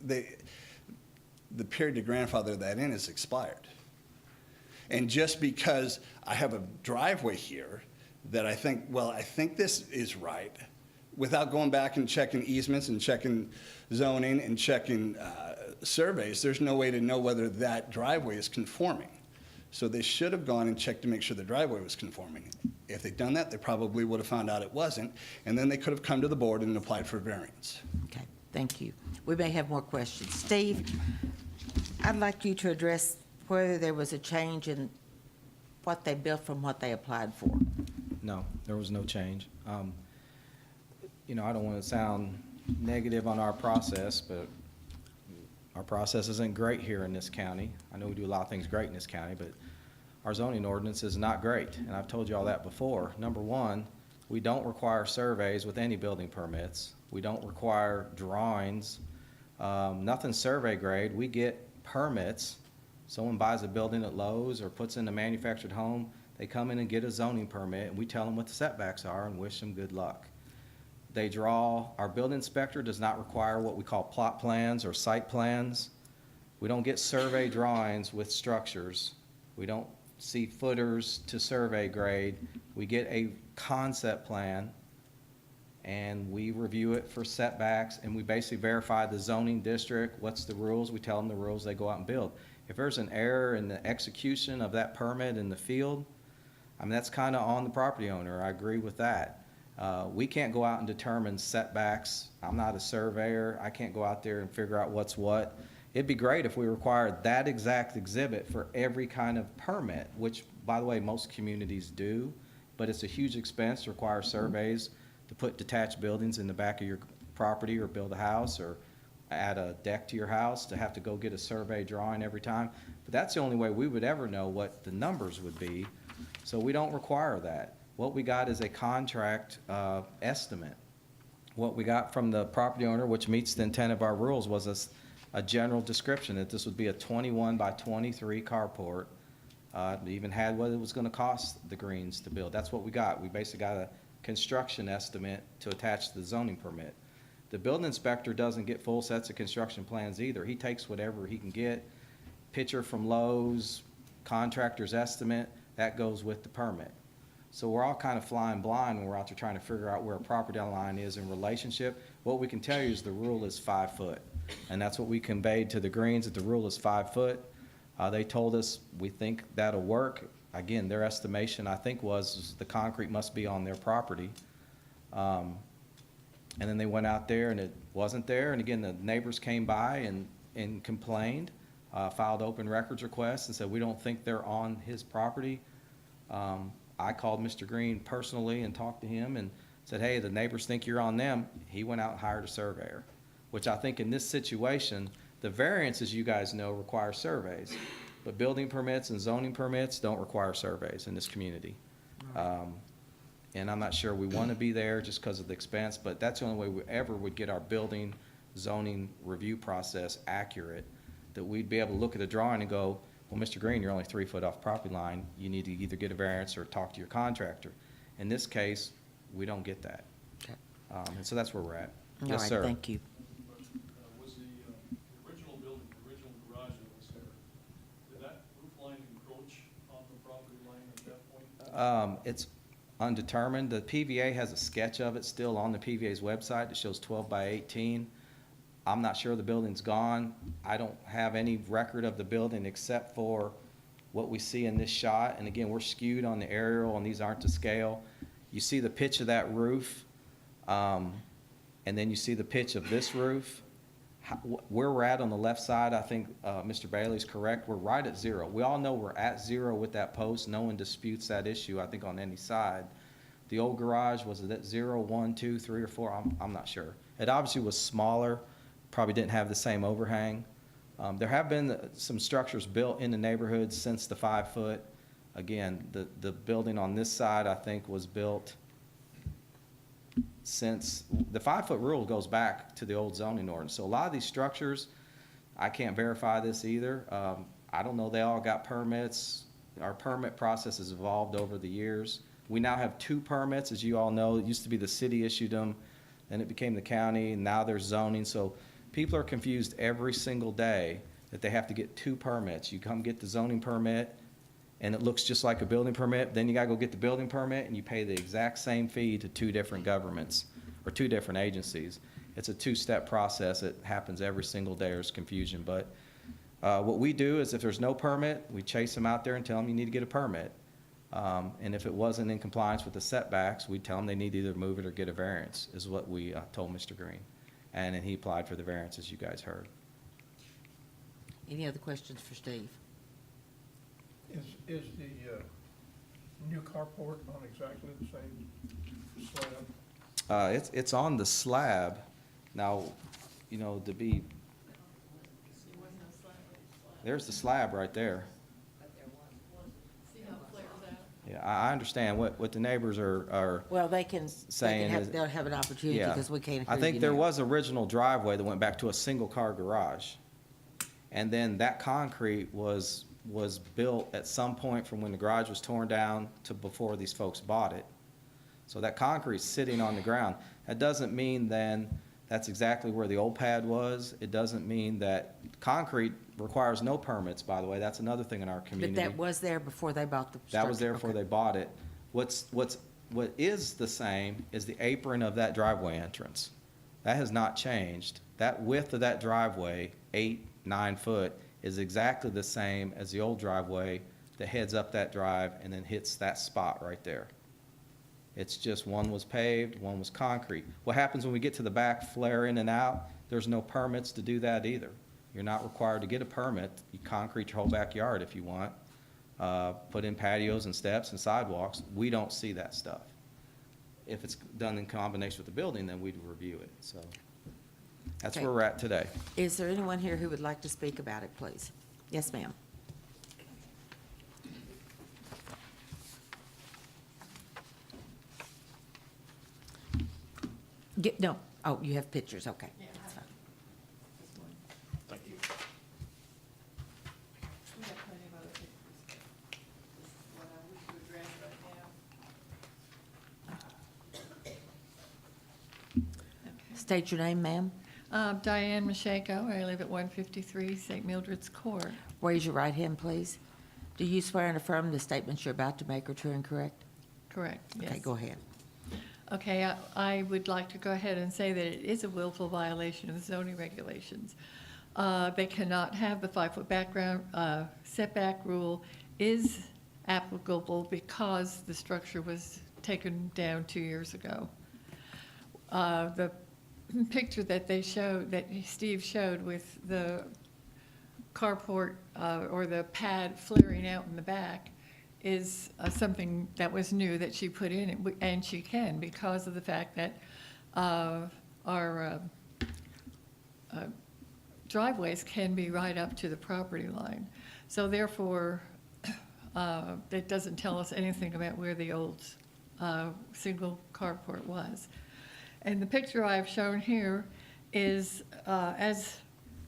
the period to grandfather that in is expired. And just because I have a driveway here that I think this is right, without going back and checking easements and checking zoning and checking surveys, there's no way to know whether that driveway is conforming. So they should have gone and checked to make sure the driveway was conforming. If they'd done that, they probably would have found out it wasn't, and then they could have come to the board and applied for variance. Okay, thank you. We may have more questions. Steve, I'd like you to address whether there was a change in what they built from what they applied for. No, there was no change. I don't want to sound negative on our process, but our process isn't great here in this county. I know we do a lot of things great in this county, but our zoning ordinance is not great, and I've told you all that before. Number one, we don't require surveys with any building permits. We don't require drawings, nothing survey grade. We get permits. Someone buys a building at Lowe's or puts in a manufactured home, they come in and get a zoning permit, and we tell them what the setbacks are and wish them good luck. They draw, our building inspector does not require what we call plot plans or site plans. We don't get survey drawings with structures. We don't see footers to survey grade. We get a concept plan, and we review it for setbacks, and we basically verify the zoning district, what's the rules, we tell them the rules, they go out and build. If there's an error in the execution of that permit in the field, I mean, that's kind of on the property owner, I agree with that. We can't go out and determine setbacks. I'm not a surveyor. I can't go out there and figure out what's what. It'd be great if we required that exact exhibit for every kind of permit, which, by the way, most communities do, but it's a huge expense to require surveys to put detached buildings in the back of your property or build a house or add a deck to your house to have to go get a survey drawing every time. But that's the only way we would ever know what the numbers would be, so we don't require that. What we got is a contract estimate. What we got from the property owner, which meets the intent of our rules, was a general description that this would be a 21 by 23 carport. It even had what it was going to cost the Greens to build. That's what we got. We basically got a construction estimate to attach to the zoning permit. The building inspector doesn't get full sets of construction plans either. He takes whatever he can get, picture from Lowe's, contractor's estimate, that goes with the permit. So we're all kind of flying blind when we're out there trying to figure out where a property line is in relationship. What we can tell you is the rule is 5 foot. And that's what we conveyed to the Greens, that the rule is 5 foot. They told us, we think that'll work. Again, their estimation, I think, was the concrete must be on their property. And then they went out there and it wasn't there. And again, the neighbors came by and complained, filed open records requests and said, we don't think they're on his property. I called Mr. Green personally and talked to him and said, hey, the neighbors think you're on them. He went out and hired a surveyor, which I think in this situation, the variance, as you guys know, requires surveys. But building permits and zoning permits don't require surveys in this community. And I'm not sure we want to be there just because of the expense, but that's the only way we ever would get our building zoning review process accurate, that we'd be able to look at a drawing and go, well, Mr. Green, you're only 3 foot off property line. You need to either get a variance or talk to your contractor. In this case, we don't get that. Okay. And so that's where we're at. All Yes, right, sir. thank you. Was the original building, the original garage that was there, did that roof line encroach on the property line at that point? undetermined. The PVA has a sketch of it still on the PVA's website that shows 12 by 18. I'm not sure the building's gone. I don't have any record of the building except for what we see in this shot. And again, we're skewed on the aerial and these aren't to scale. You see the pitch of that roof, and then you see the pitch of this roof. Where we're at on the left side, I think Mr. Bailey's correct. We're right at zero. We all know we're at zero with that post. No one disputes that issue, I think, on any side. The old garage, was it at 0, 1, 2, 3, or 4? I'm not sure. It obviously was smaller, probably didn't have the same overhang. There have been some structures built in the neighborhood since the 5 foot. Again, the building on this side, I think, was built since, the 5 foot rule goes back to the old zoning ordinance. So a lot of these structures, I can't verify this either. I don't know, they all got permits. Our permit process has evolved over the years. We now have 2 permits, as you all know. It used to be the city issued them, then it became the county, and now there's zoning. So people are confused every single day that they have to get 2 permits. You come get the zoning permit, and it looks just like a building permit. Then you gotta go get the building permit, and you pay the exact same fee to 2 different governments or 2 different agencies. It's a 2-step process. It happens every single day. There's confusion. But what we do is if there's no permit, we chase them out there and tell them you need to get a permit. And if it wasn't in compliance with the setbacks, we tell them they need to either move it or get a variance, is what we told Mr. Green. And then he applied for the variance, as you guys heard. Any other questions for Steve? Is the new carport on exactly the same slab? It's on the slab. Now, you know, to be, there's the slab right there. Yeah, I understand what the neighbors are Well, they can saying is- they'll have an opportunity yeah. because we can't hear I think you there now. was original driveway that went back to a single-car garage. And then that concrete was built at some point from when the garage was torn down to before these folks bought it. So that concrete's sitting on the ground. That doesn't mean then that's exactly where the old pad was. It doesn't mean that concrete requires no permits, by the way. That's another thing in our community. But that was there before they bought the structure? That was there before Okay. they bought it. What is the same is the apron of that driveway entrance. That has not changed. That width of that driveway, 8, 9 foot, is exactly the same as the old driveway that heads up that drive and then hits that spot right there. It's just one was paved, one was concrete. What happens when we get to the back, flare in and out? There's no permits to do that either. You're not required to get a permit. You concrete your whole backyard if you want. Put in patios and steps and sidewalks. We don't see that stuff. If it's done in combination with the building, then we'd review it. So that's Okay. where we're at today. Is there anyone here who would like to speak about it, please? Yes, ma'am. No, oh, you have pictures, okay. That's fine. Thank you. We have plenty of other pictures. This is what I wish to address right now. State your name, ma'am. Diane Mashako, I live at 153 St. Mildred's Court. Raise your right hand, please. Do you swear and affirm the statements you're about to make are true and correct? Correct, yes. Okay, go ahead. Okay, I would like to go ahead and say that it is a willful violation of the zoning regulations. They cannot have the 5-foot background setback rule is applicable because the structure was taken down 2 years ago. The picture that they showed, that Steve showed with the carport or the pad flaring out in the back is something that was new that she put in, and she can because of the fact that our driveways can be right up to the property line. So therefore, that doesn't tell us anything about where the old single carport was. And the picture I've shown here is, as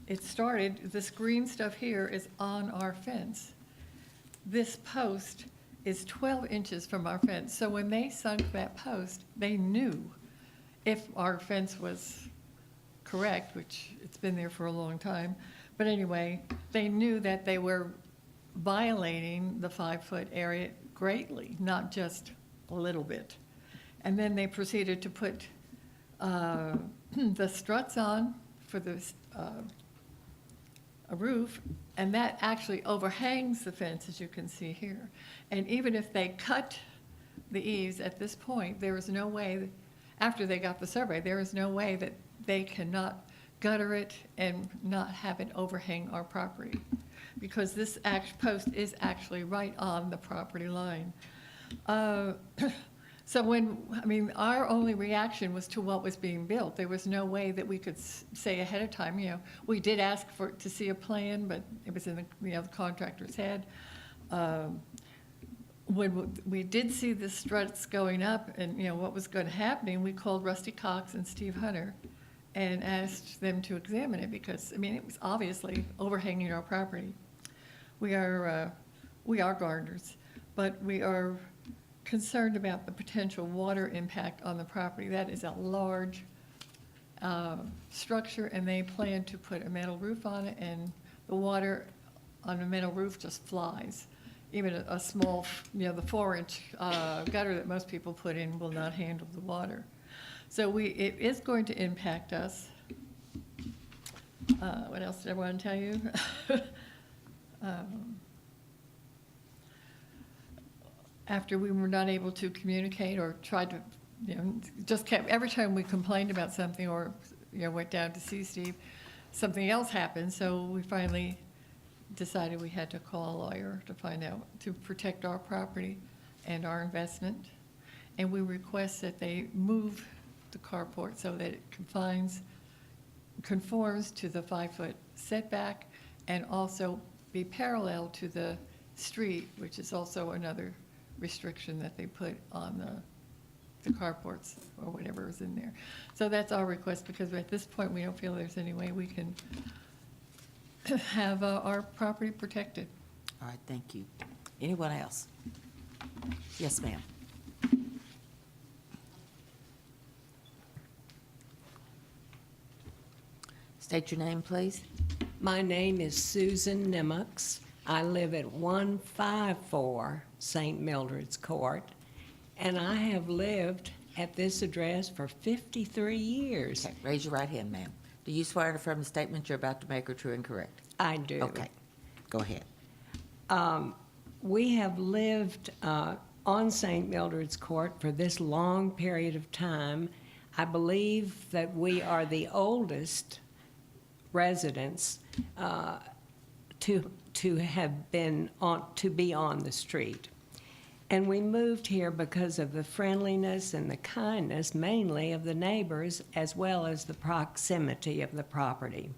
it started, this green stuff here is on our fence. This post is 12 inches from our fence. So when they sunk that post, they knew if our fence was correct, which it's been there for a long time. But anyway, they knew that they were violating the 5-foot area greatly, not just a little bit. And then they proceeded to put the struts on for the a roof, and that actually overhangs the fence, as you can see here. And even if they cut the eaves at this point, there is no way, after they got the survey, there is no way that they cannot gutter it and not have it overhang our property, because this post is actually right on the property line. So our only reaction was to what was being built. There was no way that we could say ahead of time, we did ask to see a plan, but it was in the contractor's head. When we did see the struts going up and, what was going to happen, we called Rusty Cox and Steve Hunter and asked them to examine it because, it was obviously overhanging our property. We are gardeners, but we are concerned about the potential water impact on the property. That is a large structure, and they plan to put a metal roof on it, and the water on a metal roof just flies. Even a small, the 4-inch gutter that most people put in will not handle the water. So it is going to impact us. What else did I want to tell you? After we were not able to communicate or tried to, just kept, every time we complained about something or, went down to see Steve, something else happened. So we finally decided we had to call a lawyer to find out, to protect our property and our investment. And we request that they move the carport so that it conforms to the 5-foot setback and also be parallel to the street, which is also another restriction that they put on the carports or whatever is in there. So that's our request, because at this point we don't feel there's any way we can have our property protected. All right, thank you. Anyone else? Yes, ma'am. State your name, please. My name is Susan Nimmux. I live at 154 St. Mildred's Court, and I have lived at this address for 53 years. Okay, raise your right hand, ma'am. Do you swear to affirm the statement you're about to make are true and correct? I do. Okay, go ahead. We have lived on St. Mildred's Court for this long period of time. I believe that we are the oldest residents to have been to be on the street. And we moved here because of the friendliness and the kindness, mainly of the neighbors, as well as the proximity of the property.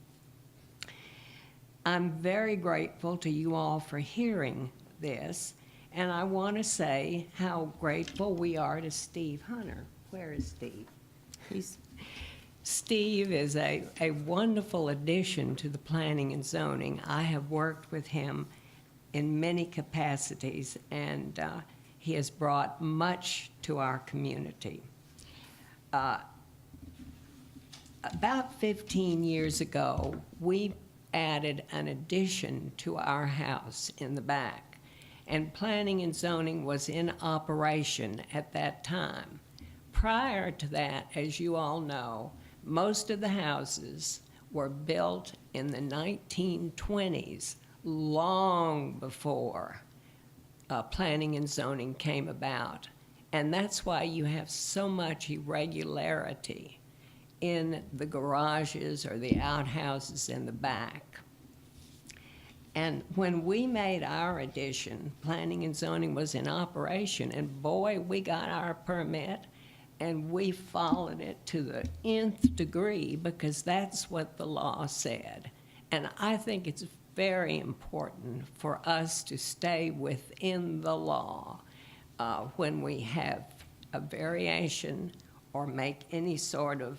I'm very grateful to you all for hearing this, and I want to say how grateful we are to Steve Hunter. Where is Steve? Steve is a wonderful addition to the planning and zoning. I have worked with him in many capacities, and he has brought much to our community. About 15 years ago, we added an addition to our house in the back, and planning and zoning was in operation at that time. Prior to that, as you all know, most of the houses were built in the 1920s, long before planning and zoning came about. And that's why you have so much irregularity in the garages or the outhouses in the back. And when we made our addition, planning and zoning was in operation, and boy, we got our permit, and we followed it to the nth degree because that's what the law said. And I think it's very important for us to stay within the law when we have a variation or make any sort of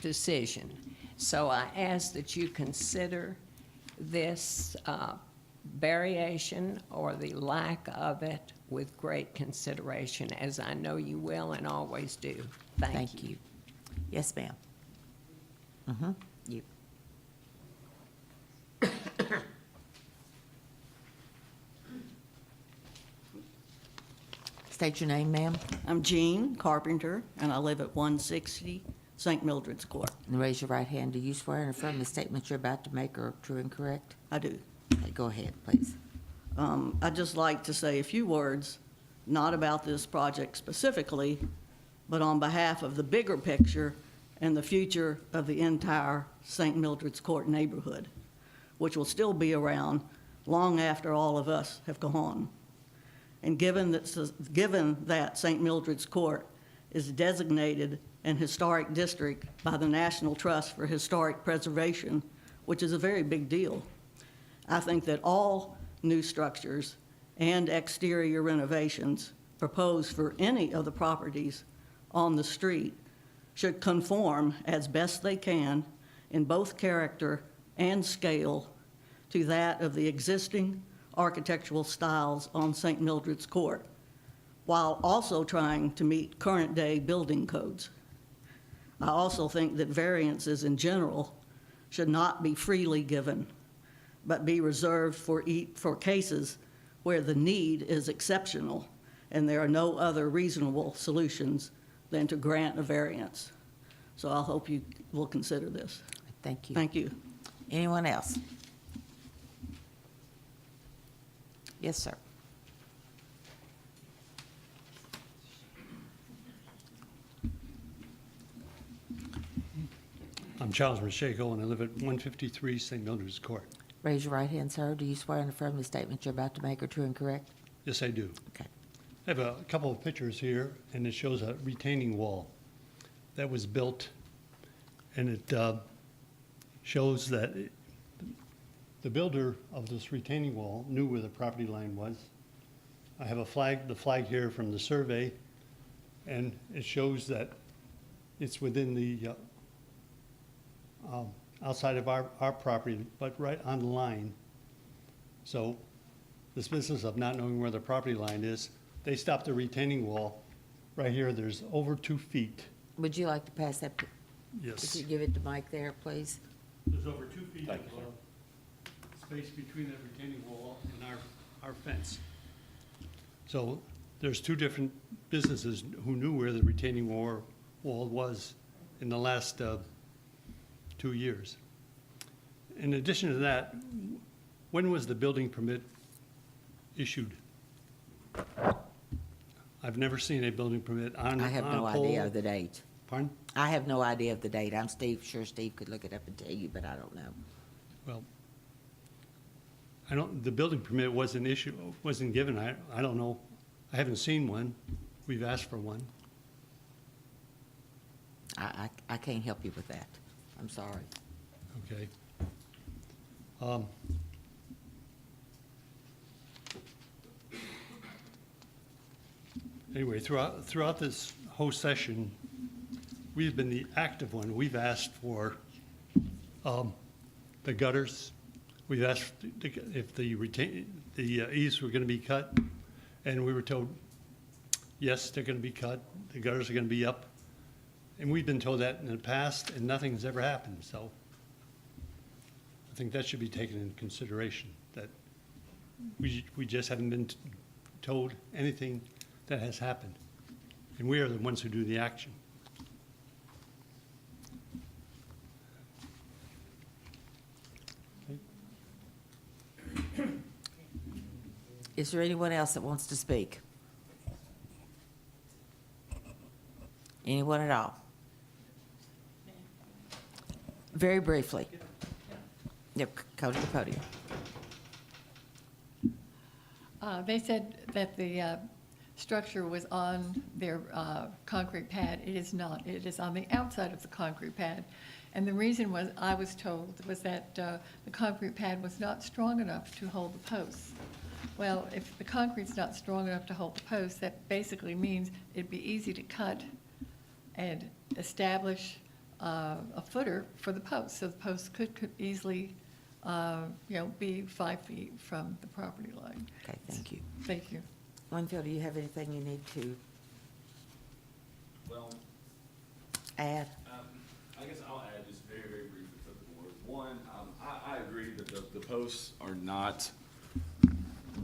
decision. So I ask that you consider this variation or the lack of it with great consideration, as I know you will and always do. Thank you. Yes, ma'am. You. State your name, ma'am, I'm Jean Carpenter, and I live at 160 St. Mildred's Court. and raise your right hand. Do you swear and affirm the statements you're about to make are true and correct? I do. Okay, go ahead, please. I'd just like to say a few words, not about this project specifically, but on behalf of the bigger picture and the future of the entire St. Mildred's Court neighborhood, which will still be around long after all of us have gone. And given that St. Mildred's Court is designated an historic district by the National Trust for Historic Preservation, which is a very big deal, I think that all new structures and exterior renovations proposed for any of the properties on the street should conform as best they can in both character and scale to that of the existing architectural styles on St. Mildred's Court, while also trying to meet current-day building codes. I also think that variances in general should not be freely given, but be reserved for cases where the need is exceptional and there are no other reasonable solutions than to grant a variance. So I hope you will consider this. Thank you. Thank you. Anyone else? Yes, sir. I'm Charles Machego, and I live at 153 St. Mildred's Court. Raise your right hand, sir. Do you swear and affirm the statements you're about to make are true and correct? Yes, I do. Okay. I have a couple of pictures here, and it shows a retaining wall that was built, and it shows that the builder of this retaining wall knew where the property line was. I have the flag here from the survey, and it shows that it's within the outside of our property, but right on the line. So this business of not knowing where the property line is, they stopped the retaining wall. Right here, there's over 2 feet. Would you like to pass that? Yes. Could you give it to Mike there, please? There's over 2 feet of space between that retaining wall and our fence. So there's 2 different businesses who knew where the retaining wall was in the last 2 years. In addition to that, when was the building permit issued? I've never seen a building permit on I have on a no pole. idea of the date. Pardon? I have no idea of the date. I'm sure Steve could look it up and tell you, but I don't know. Well, the building permit wasn't given. I don't know. I haven't seen one. We've asked for one. I can't help you with that. I'm sorry. Okay. Anyway, throughout this whole session, we've been the active one. We've asked for the gutters. We've asked if the eaves were going to be cut, and we were told, yes, they're going to be cut. The gutters are going to be up. And we've been told that in the past, and nothing has ever happened. So I think that should be taken into consideration, that we just haven't been told anything that has happened. And we are the ones who do the action. Is there anyone else that wants to speak? Anyone at all? Very briefly. Yep, go to the podium. They said that the structure was on their concrete pad. It is not. It is on the outside of the concrete pad. And the reason was, I was told, was that the concrete pad was not strong enough to hold the posts. Well, if the concrete's not strong enough to hold the posts, that basically means it'd be easy to cut and establish a footer for the post. So the post could easily, be 5 feet from the property line. Okay, thank you. Thank you. Winfield, do you have anything you need to Well, add? I guess I'll add just very, very briefly to the board. One, I agree that the posts are not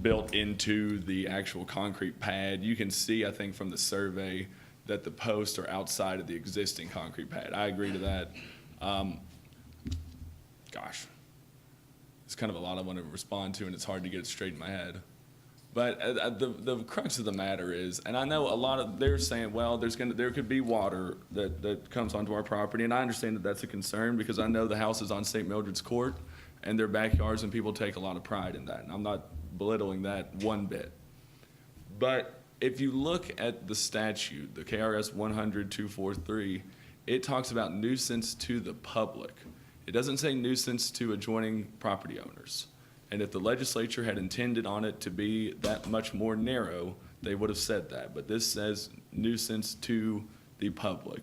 built into the actual concrete pad. You can see, I think, from the survey that the posts are outside of the existing concrete pad. I agree to that. Gosh, it's kind of a lot I want to respond to, and it's hard to get it straight in my head. But the crux of the matter is, and I know a lot of, they're saying, well, there could be water that comes onto our property, and I understand that that's a concern, because I know the house is on St. Mildred's Court, and their backyards, and people take a lot of pride in that, and I'm not belittling that one bit. But if you look at the statute, the KRS 100-243, it talks about nuisance to the public. It doesn't say nuisance to adjoining property owners. And if the legislature had intended on it to be that much more narrow, they would have said that. But this says nuisance to the public.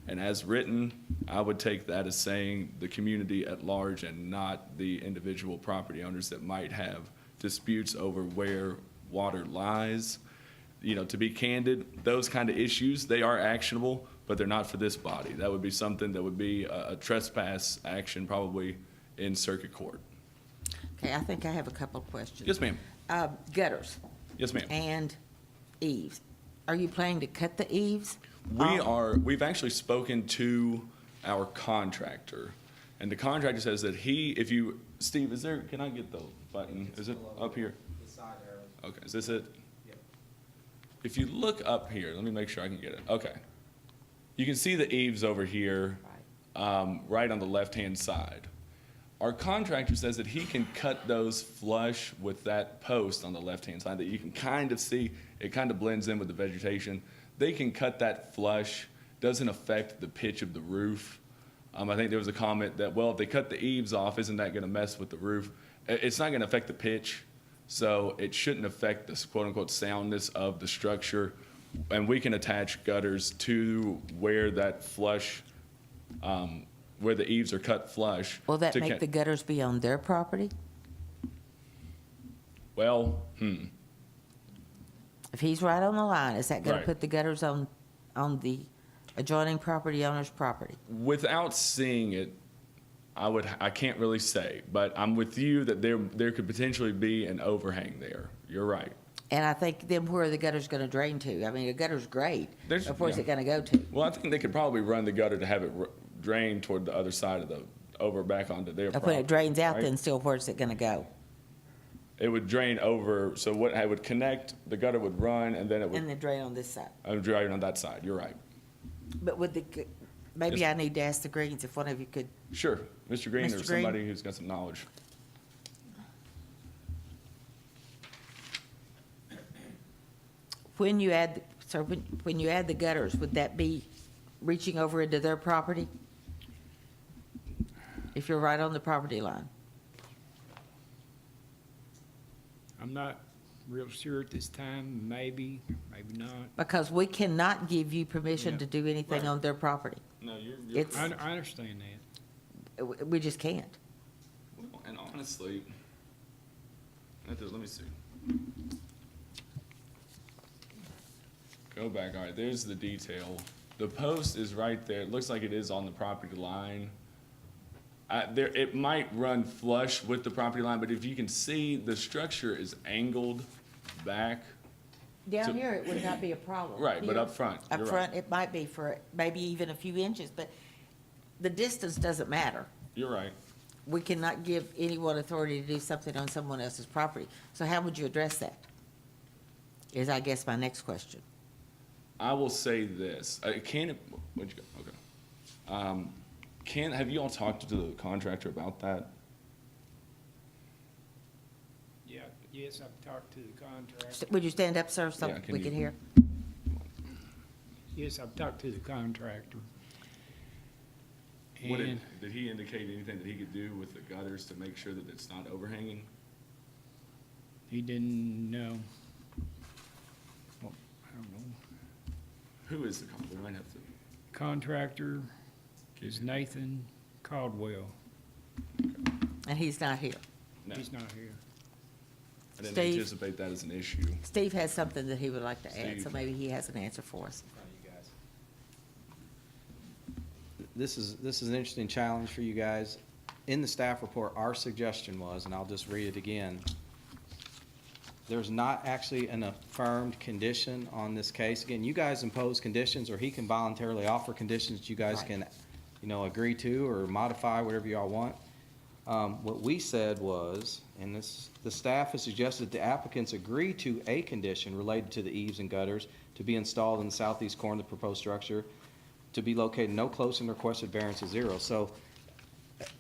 And as written, I would take that as saying the community at large and not the individual property owners that might have disputes over where water lies. You know, to be candid, those kind of issues, they are actionable, but they're not for this body. That would be something that would be a trespass action probably in circuit court. Okay, I think I have a couple of questions. Yes, ma'am. Gutters Yes, ma'am. and eaves. Are you planning to cut the eaves? We've actually spoken to our contractor, and the contractor says that Steve, can I get the button? Is it up here? The side arrow. Okay, is this it? Yep. If you look up here, let me make sure I can get it. Okay. You can see the eaves over here, right on the left-hand side. Our contractor says that he can cut those flush with that post on the left-hand side that you can kind of see. It kind of blends in with the vegetation. They can cut that flush, doesn't affect the pitch of the roof. I think there was a comment that, well, if they cut the eaves off, isn't that going to mess with the roof? It's not going to affect the pitch, so it shouldn't affect the quote-unquote soundness of the structure. And we can attach gutters to where that flush, where the eaves are cut flush. Will that make the gutters be on their property? Well, If he's right on the line, is that gonna Right. put the gutters on the adjoining property owner's property? without seeing it, I can't really say, but I'm with you that there could potentially be an overhang there. You're right. And I think then where are the gutters gonna drain to? I mean, a gutter's great, There's- but where's yeah. it gonna go to? Well, I think they could probably run the gutter to have it drain toward the other side of back onto their Or property. when it drains out, right? then still where's it gonna go? It would drain over, so it would connect, the gutter would run, and then it And would then drain on this side. drain on that side. You're right. But with maybe Yes. I need to ask the Greens if one of you could, Sure. Mr. Green, Mr. or Green? somebody who's got some knowledge. when you add the gutters, would that be reaching over into their property? If you're right on the property line? I'm not real sure at this time, maybe, maybe not. Because we cannot give you permission Yeah. to do anything on their property. No, you're It's- I understand that. We just can't. And honestly, let me see. Go back, all right, there's the detail. The post is right there, it looks like it is on the property line. It might run flush with the property line, but if you can see, the structure is angled back. Down So- here, it would not be a problem. Right, but Here, up front, you're Up right. front, it might be for maybe even a few inches, but the distance doesn't matter. You're right. We cannot give anyone authority to do something on someone else's property. So how would you address that? Is, I guess, my next question. I will say this, where'd you go? Okay. Have you all talked to the contractor about that? Yeah, yes, I've talked to the contractor. Would you stand up, sir, so Yeah, can we you- can hear? Yes, I've talked to the contractor. What And did he indicate anything that he could do with the gutters to make sure that it's not overhanging? he didn't know. Well, I don't know. Who is the contractor? We might have to. Contractor is Nathan Caldwell. And he's not here. No, He's not here. I didn't Steve? anticipate that as an issue. Steve has something that he would like to add, so Steve. maybe he has an answer for us. This is an interesting challenge for you guys. In the staff report, our suggestion was, and I'll just read it again, there's not actually an affirmed condition on this case. Again, you guys impose conditions, or he can voluntarily offer conditions that you guys Right. can, agree to or modify, whatever y'all want. What we said was, and the staff has suggested the applicants agree to a condition related to the eaves and gutters to be installed in the southeast corner of the proposed structure, to be located no closer than requested variance of 0. So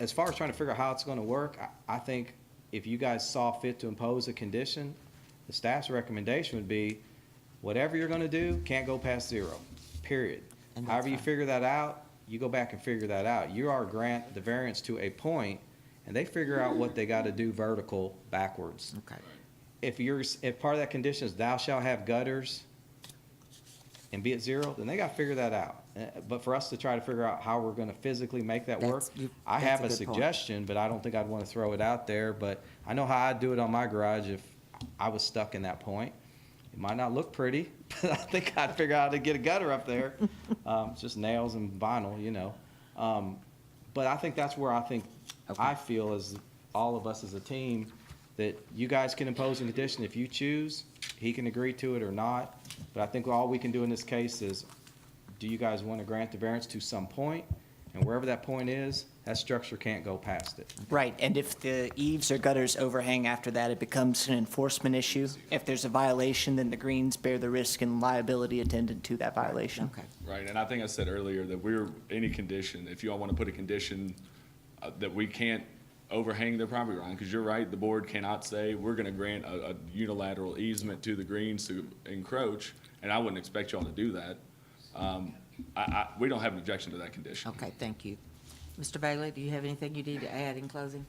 as far as trying to figure out how it's gonna work, I think if you guys saw fit to impose a condition, the staff's recommendation would be, whatever you're gonna do, can't go past 0, period. And that's However you fine. figure that out, you go back and figure that out. You are grant the variance to a point, and they figure out what they gotta do vertical backwards. Okay. If part of that condition is thou shalt have gutters and be at 0, then they gotta figure that out. But for us to try to figure out how we're gonna physically make that work, I have a that's a good point. suggestion, but I don't think I'd wanna throw it out there. But I know how I'd do it on my garage if I was stuck in that point. It might not look pretty, but I think I'd figure out how to get a gutter up there. It's just nails and vinyl. But I think that's where I feel as all of us as a team, that you guys can impose a condition if you choose. He can agree to it or not. But I think all we can do in this case is, do you guys want to grant the variance to some point? And wherever that point is, that structure can't go past it. Right, and if the eaves or gutters overhang after that, it becomes an enforcement issue. If there's a violation, then the Greens bear the risk and liability attendant to that violation. Okay. Right, and I think I said earlier that any condition, if you all want to put a condition that we can't overhang the property line, because you're right, the board cannot say, we're going to grant a unilateral easement to the Greens to encroach, and I wouldn't expect y'all to do that. We don't have an objection to that condition. Okay, thank you. Mr. Bailey, do you have anything you need to add in closing?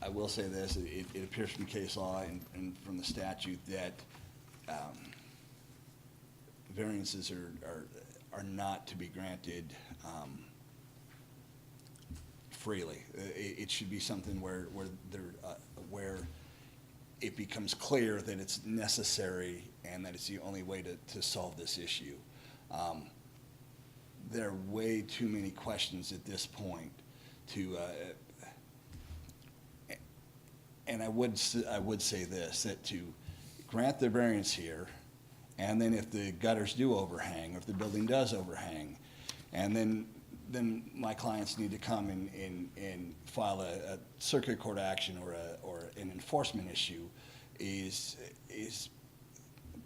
I will say this, it appears from case law and from the statute that variances are not to be granted freely. It should be something where it becomes clear that it's necessary and that it's the only way to solve this issue. There are way too many questions at this point to, and I would say this, that to grant the variance here, and then if the gutters do overhang, or if the building does overhang, and then my clients need to come and file a circuit court action or an enforcement issue,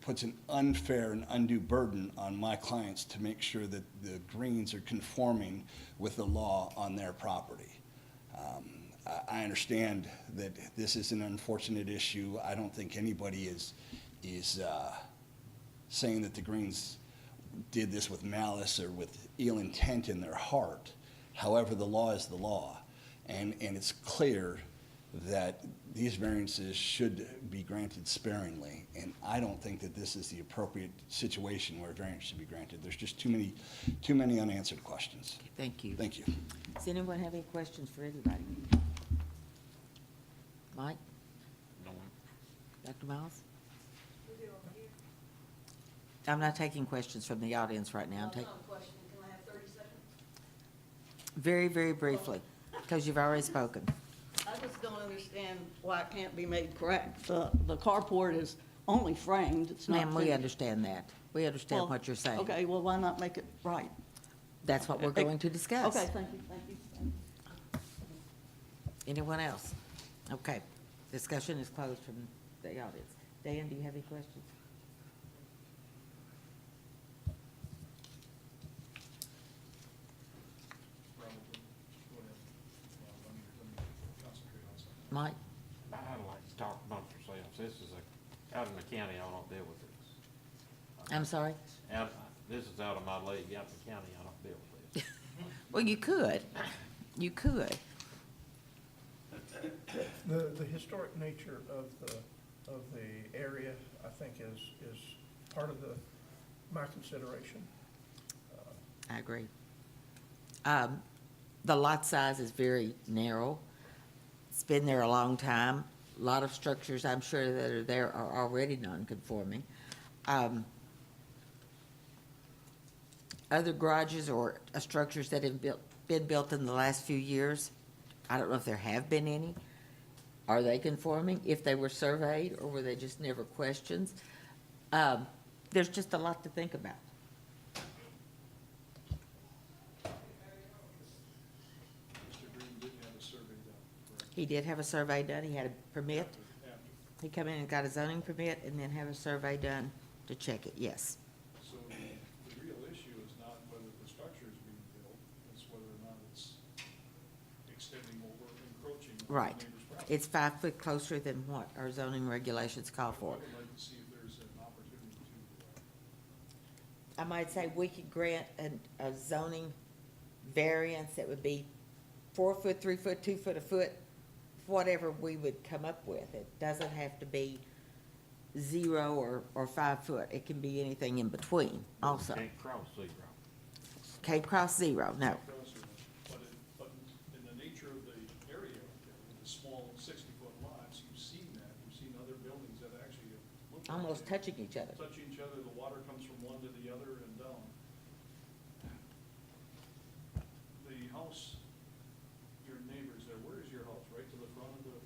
puts an unfair and undue burden on my clients to make sure that the Greens are conforming with the law on their property. I understand that this is an unfortunate issue. I don't think anybody is saying that the Greens did this with malice or with ill intent in their heart. However, the law is the law, and it's clear that these variances should be granted sparingly, and I don't think that this is the appropriate situation where a variance should be granted. There's just too many unanswered questions. Thank you. Thank you. Does anyone have any questions for anybody? Mike? No. Dr. Miles? I'm not taking questions from the audience right now. I'm taking. question, can I have 30 seconds? Very, very briefly, because you've already spoken. I just don't understand why it can't be made correct. The carport is only framed, it's not Ma'am, we finished. understand that. We understand Well, what you're saying. Okay, well, why not make it right? That's what we're going to discuss. Okay, thank you. Anyone else? Okay. Discussion is closed from the audience. Dan, do you have any questions? Mike? I'd like to talk amongst yourselves. This is out in the county, I don't deal with this. I'm sorry? This is out of my league, out in the county, I don't deal with this. Well, you could. You could. The historic nature of the area, I think, is part of my consideration. I agree. The lot size is very narrow. It's been there a long time. A lot of structures, I'm sure, that are there are already non-conforming. Other garages or structures that have been built in the last few years. I don't know if there have been any. Are they conforming, if they were surveyed, or were they just never questions? There's just a lot to think about. Mr. Green did have a survey done, correct? He did have a survey done, he had a permit. After. He come in and got a zoning permit and then have a survey done to check it, yes. So the real issue is not whether the structure is being built, it's whether or not it's extending over, encroaching on the Right. neighbor's property. It's 5 foot closer than what our zoning regulations call for. I would like to see if there's an opportunity to, I might say we could grant a zoning variance that would be 4 foot, 3 foot, 2 foot, a foot, whatever we would come up with. It doesn't have to be 0 or 5 foot. It can be anything in between also. Can't cross 0. Cape Cross 0, no. but in the nature of the area, with the small 60-foot lots, you've seen that, you've seen other buildings that actually look like Almost they touching each other. touch each other, the water comes from one to the other and down. The house, your neighbors there, where is your house? Right to the front of the,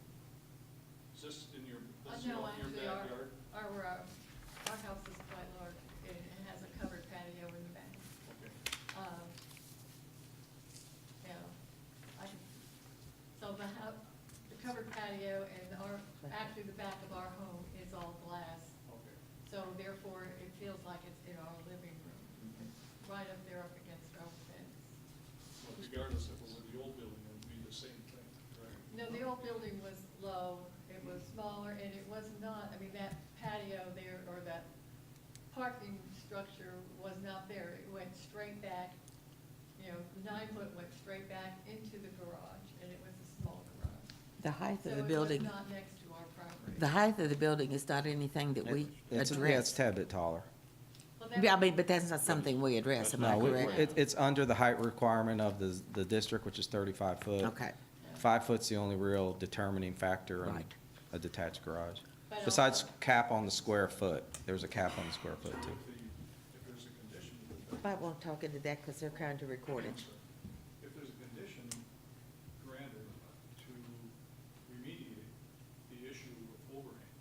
is this in your, this is your No, actually, backyard? our house is quite large. It has a covered patio in the back. Okay. Yeah, so the covered patio and actually the back of our home is all glass. Okay. So therefore, it feels like it's in our living room. It's right up there up against our fence. Well, regardless if it were the old building, it would be the same thing, right? No, the old building was low, it was smaller, and it was not, I mean, that patio there, or that parking structure was not there. It went straight back, 9 foot went straight back into the garage, and it was a small garage. The height So of the it building, was not next to our property. the height of the building is not anything that we Yeah, it's a address. tad bit taller. Well, that Yeah, I was- mean, but that's not something we address, am I No, correct? it's under the height requirement of the district, which is 35 foot. Okay, 5 foot's the only real determining factor in Right. a detached garage. But Besides also- cap on the square foot, there's a cap on the square foot too. If there's a condition, might want to talk into that because they're trying to record it. if there's a condition granted to remediate the issue of overhang,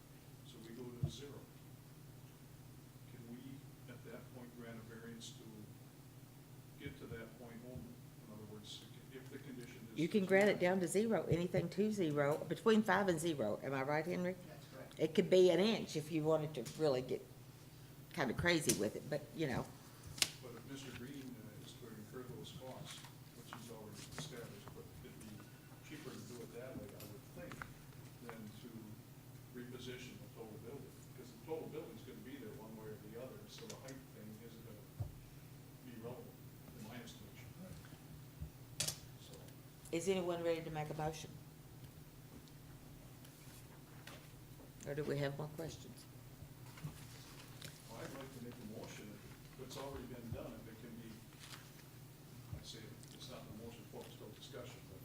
so we go to 0, can we, at that point, grant a variance to get to that point only? In other words, if the condition is. You can grant it down to 0, anything to 0, between 5 and 0. Am I right, Henry? That's correct. It could be an inch if you wanted to really get kind of crazy with it, but, But if Mr. Green is to incur those costs, which he's already established, but it'd be cheaper to do it that way, I would think, than to reposition the total building. Because the total building's gonna be there one way or the other, so the height thing isn't gonna be relevant, in my estimation. So, is anyone ready to make a motion? Or do we have more questions? well, I'd like to make a motion, if it's already been done, if it can be, I'd say, it's not a motion for still discussion, but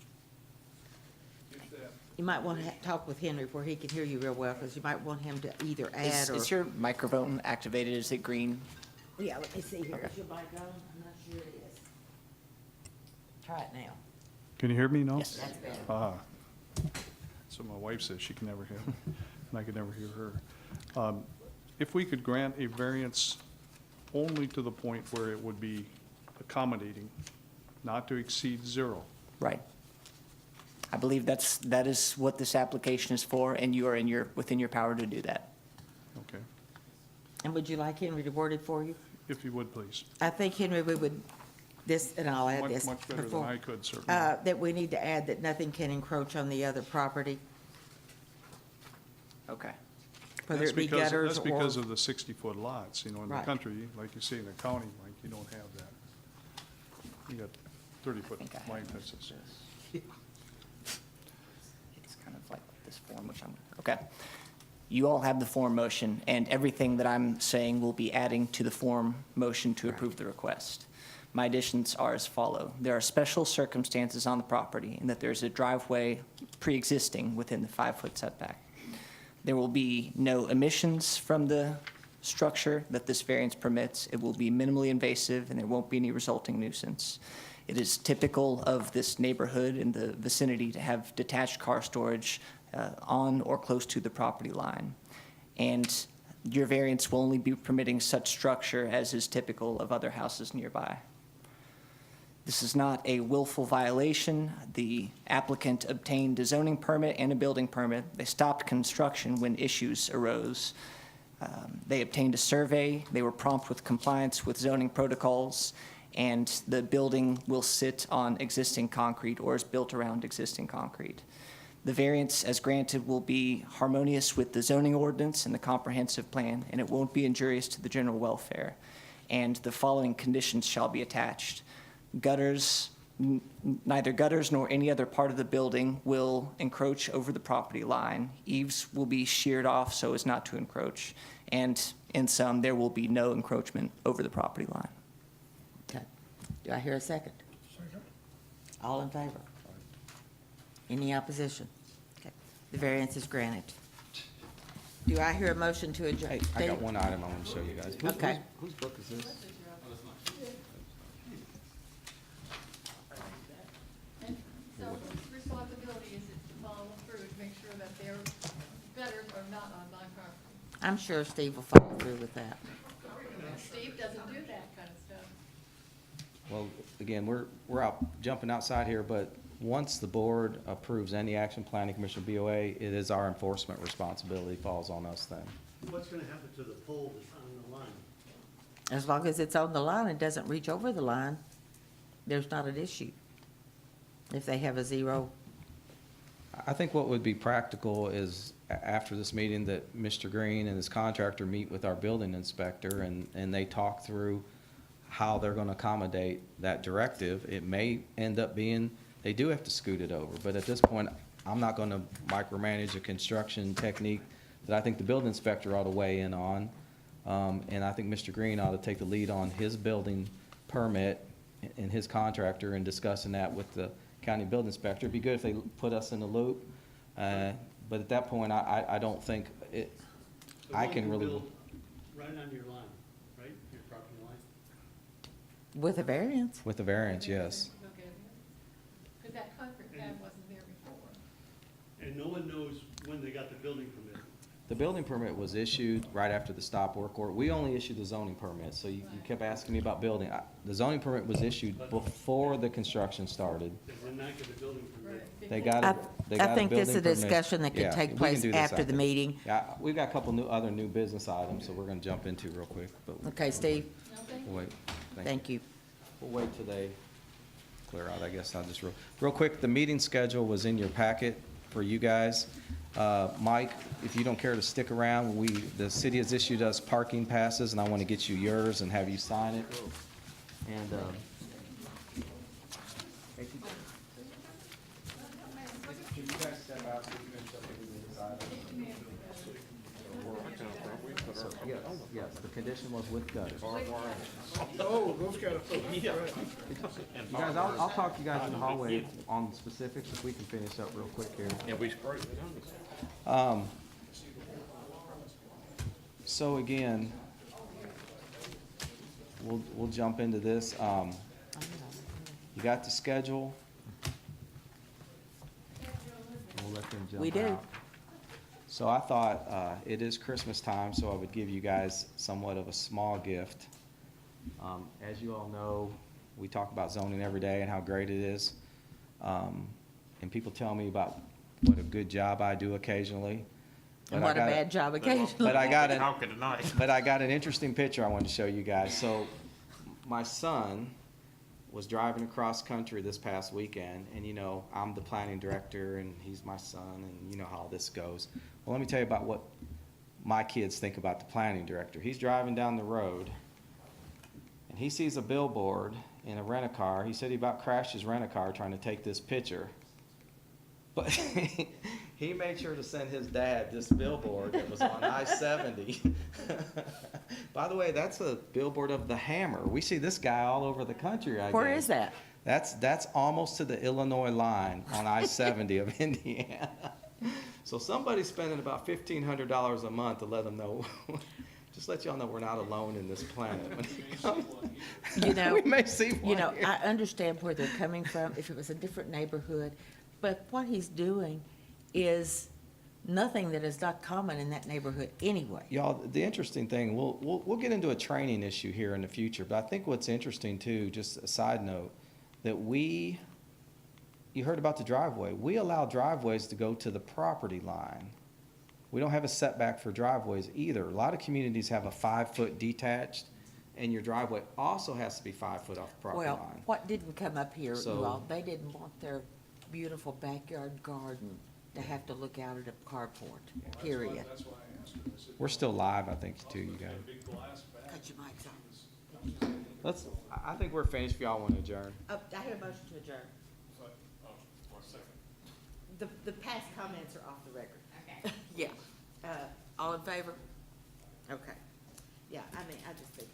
if that. You might want to talk with Henry where he can hear you real well, because you might want him to either add or. Is your microphone activated? Is it green? Yeah, let me see here. Okay. Is your mic on? I'm not sure it is. Try it now. Can you hear me now? Yes. That's better. So my wife says she can never hear me, and I can never hear her. If we could grant a variance only to the point where it would be accommodating, not to exceed 0. Right. I believe that is what this application is for, and you are within your power to do that. Okay, And would you like Henry to word it for you? if you would, please. I think, Henry, we would, this, and I'll add this Much better than before. I could, certainly. That we need to add that nothing can encroach on the other property, Okay. whether That's it be because- gutters That's or. because of the 60-foot lots, in the Right. country, like you say, in the county, like, you don't have that. You got 30-foot I think I have line most of fences. this. It's kind of like this form, which okay. You all have the form motion, and everything that I'm saying will be adding to the form motion to approve the request. My additions are as follow. There are special circumstances on the property in that there's a driveway pre-existing within the 5-foot setback. There will be no emissions from the structure that this variance permits. It will be minimally invasive, and there won't be any resulting nuisance. It is typical of this neighborhood in the vicinity to have detached car storage on or close to the property line. And your variance will only be permitting such structure as is typical of other houses nearby. This is not a willful violation. The applicant obtained a zoning permit and a building permit. They stopped construction when issues arose. They obtained a survey. They were prompt with compliance with zoning protocols, and the building will sit on existing concrete or is built around existing concrete. The variance as granted will be harmonious with the zoning ordinance and the comprehensive plan, and it won't be injurious to the general welfare. And the following conditions shall be attached. Gutters, neither gutters nor any other part of the building will encroach over the property line. Eaves will be sheared off so as not to encroach. And in sum, there will be no encroachment over the property line. Okay. Do I hear a second? Second. All in favor? Any opposition? Okay. The variance is granted. Do I hear a motion to adjourn? Hey, I got one item I want to show you guys. Okay. Whose book is this? And so whose responsibility is it to follow through to make sure that their gutters are not on my property? I'm sure Steve will follow through with that. Steve doesn't do that kind of stuff. Well, again, we're out, jumping outside here, but once the board approves any action, planning commission, BOA, it is our enforcement responsibility, falls on us then. What's gonna happen to the pole that's on the line? As long as it's on the line and doesn't reach over the line, there's not an issue. If they have a zero, I think what would be practical is after this meeting that Mr. Green and his contractor meet with our building inspector and they talk through how they're gonna accommodate that directive. It may end up being, they do have to scoot it over, but at this point, I'm not gonna micromanage a construction technique that I think the building inspector ought to weigh in on. And I think Mr. Green ought to take the lead on his building permit and his contractor and discussing that with the county building inspector. It'd be good if they put us in the loop. But at that point, I don't think it, The I one can you really. build right on your line, right, your property line? with a variance. With the variance, yes. Because that concrete pad wasn't there before. And no one knows when they got the building permit. The building permit was issued right after the stop work order. We only issued the zoning permit, so you kept asking me about building. The zoning permit was issued before the construction started. They did not get the building permit. They got I a, they got a think this is a building permit. discussion that Yeah, could take we can place do this after the meeting. Yeah, we've got a couple other new business items, so we're gonna jump into real quick, but Okay, Steve, we'll wait. thank you. We'll wait till they clear out, I guess. I'll just real quick, the meeting schedule was in your packet for you guys. Mike, if you don't care to stick around, the city has issued us parking passes, and I want to get you yours and have you sign it. And, could you guys step out so we can finish up the meeting Yes, the condition was with gutters. Oh, those kind of folks. You guys, I'll talk to you guys in the hallway on the specifics if we can finish up real quick here. Yeah, we sprayed. So again, we'll jump into this. You got the schedule? We'll let them jump We do. out. So I thought, it is Christmas time, so I would give you guys somewhat of a small gift. As you all know, we talk about zoning every day and how great it is. And people tell me about what a good job I do occasionally. And But I what a got- bad job occasionally. But I got it. Talking tonight. But I got an interesting picture I wanted to show you guys. So my son was driving across country this past weekend, and you know, I'm the planning director and he's my son, and you know how this goes. Well, let me tell you about what my kids think about the planning director. He's driving down the road and he sees a billboard in a rent-a-car. He said he about crashed his rent-a-car trying to take this picture. But he made sure to send his dad this billboard that was on I-70. By the way, that's a billboard of the Hammer. We see this guy all over the country, I guess. Where is that? That's almost to the Illinois line on I-70 of Indiana. So somebody's spending about $1,500 a month to let them know, Just let y'all know we're not alone in this planet. When it comes- You know, We may see you one know, here. I understand where they're coming from, if it was a different neighborhood, but what he's doing is nothing that is not common in that neighborhood anyway. Y'all, the interesting thing, we'll get into a training issue here in the future, but I think what's interesting too, just a side note, that you heard about the driveway. We allow driveways to go to the property line. We don't have a setback for driveways either. A lot of communities have a 5-foot detached, and your driveway also has to be 5 foot off the property Well, line. what didn't come up here, you So- all, they didn't want their beautiful backyard garden to have to look out at a carport, period. That's why I asked her. I said, We're still live, I think, too, you guys. big glass back. Cut your mics off. Let's, I think we're finished if y'all want to adjourn. I had a motion to adjourn. The past comments are off the record. Okay. Yeah. All in favor? Okay. Yeah, I mean, I just think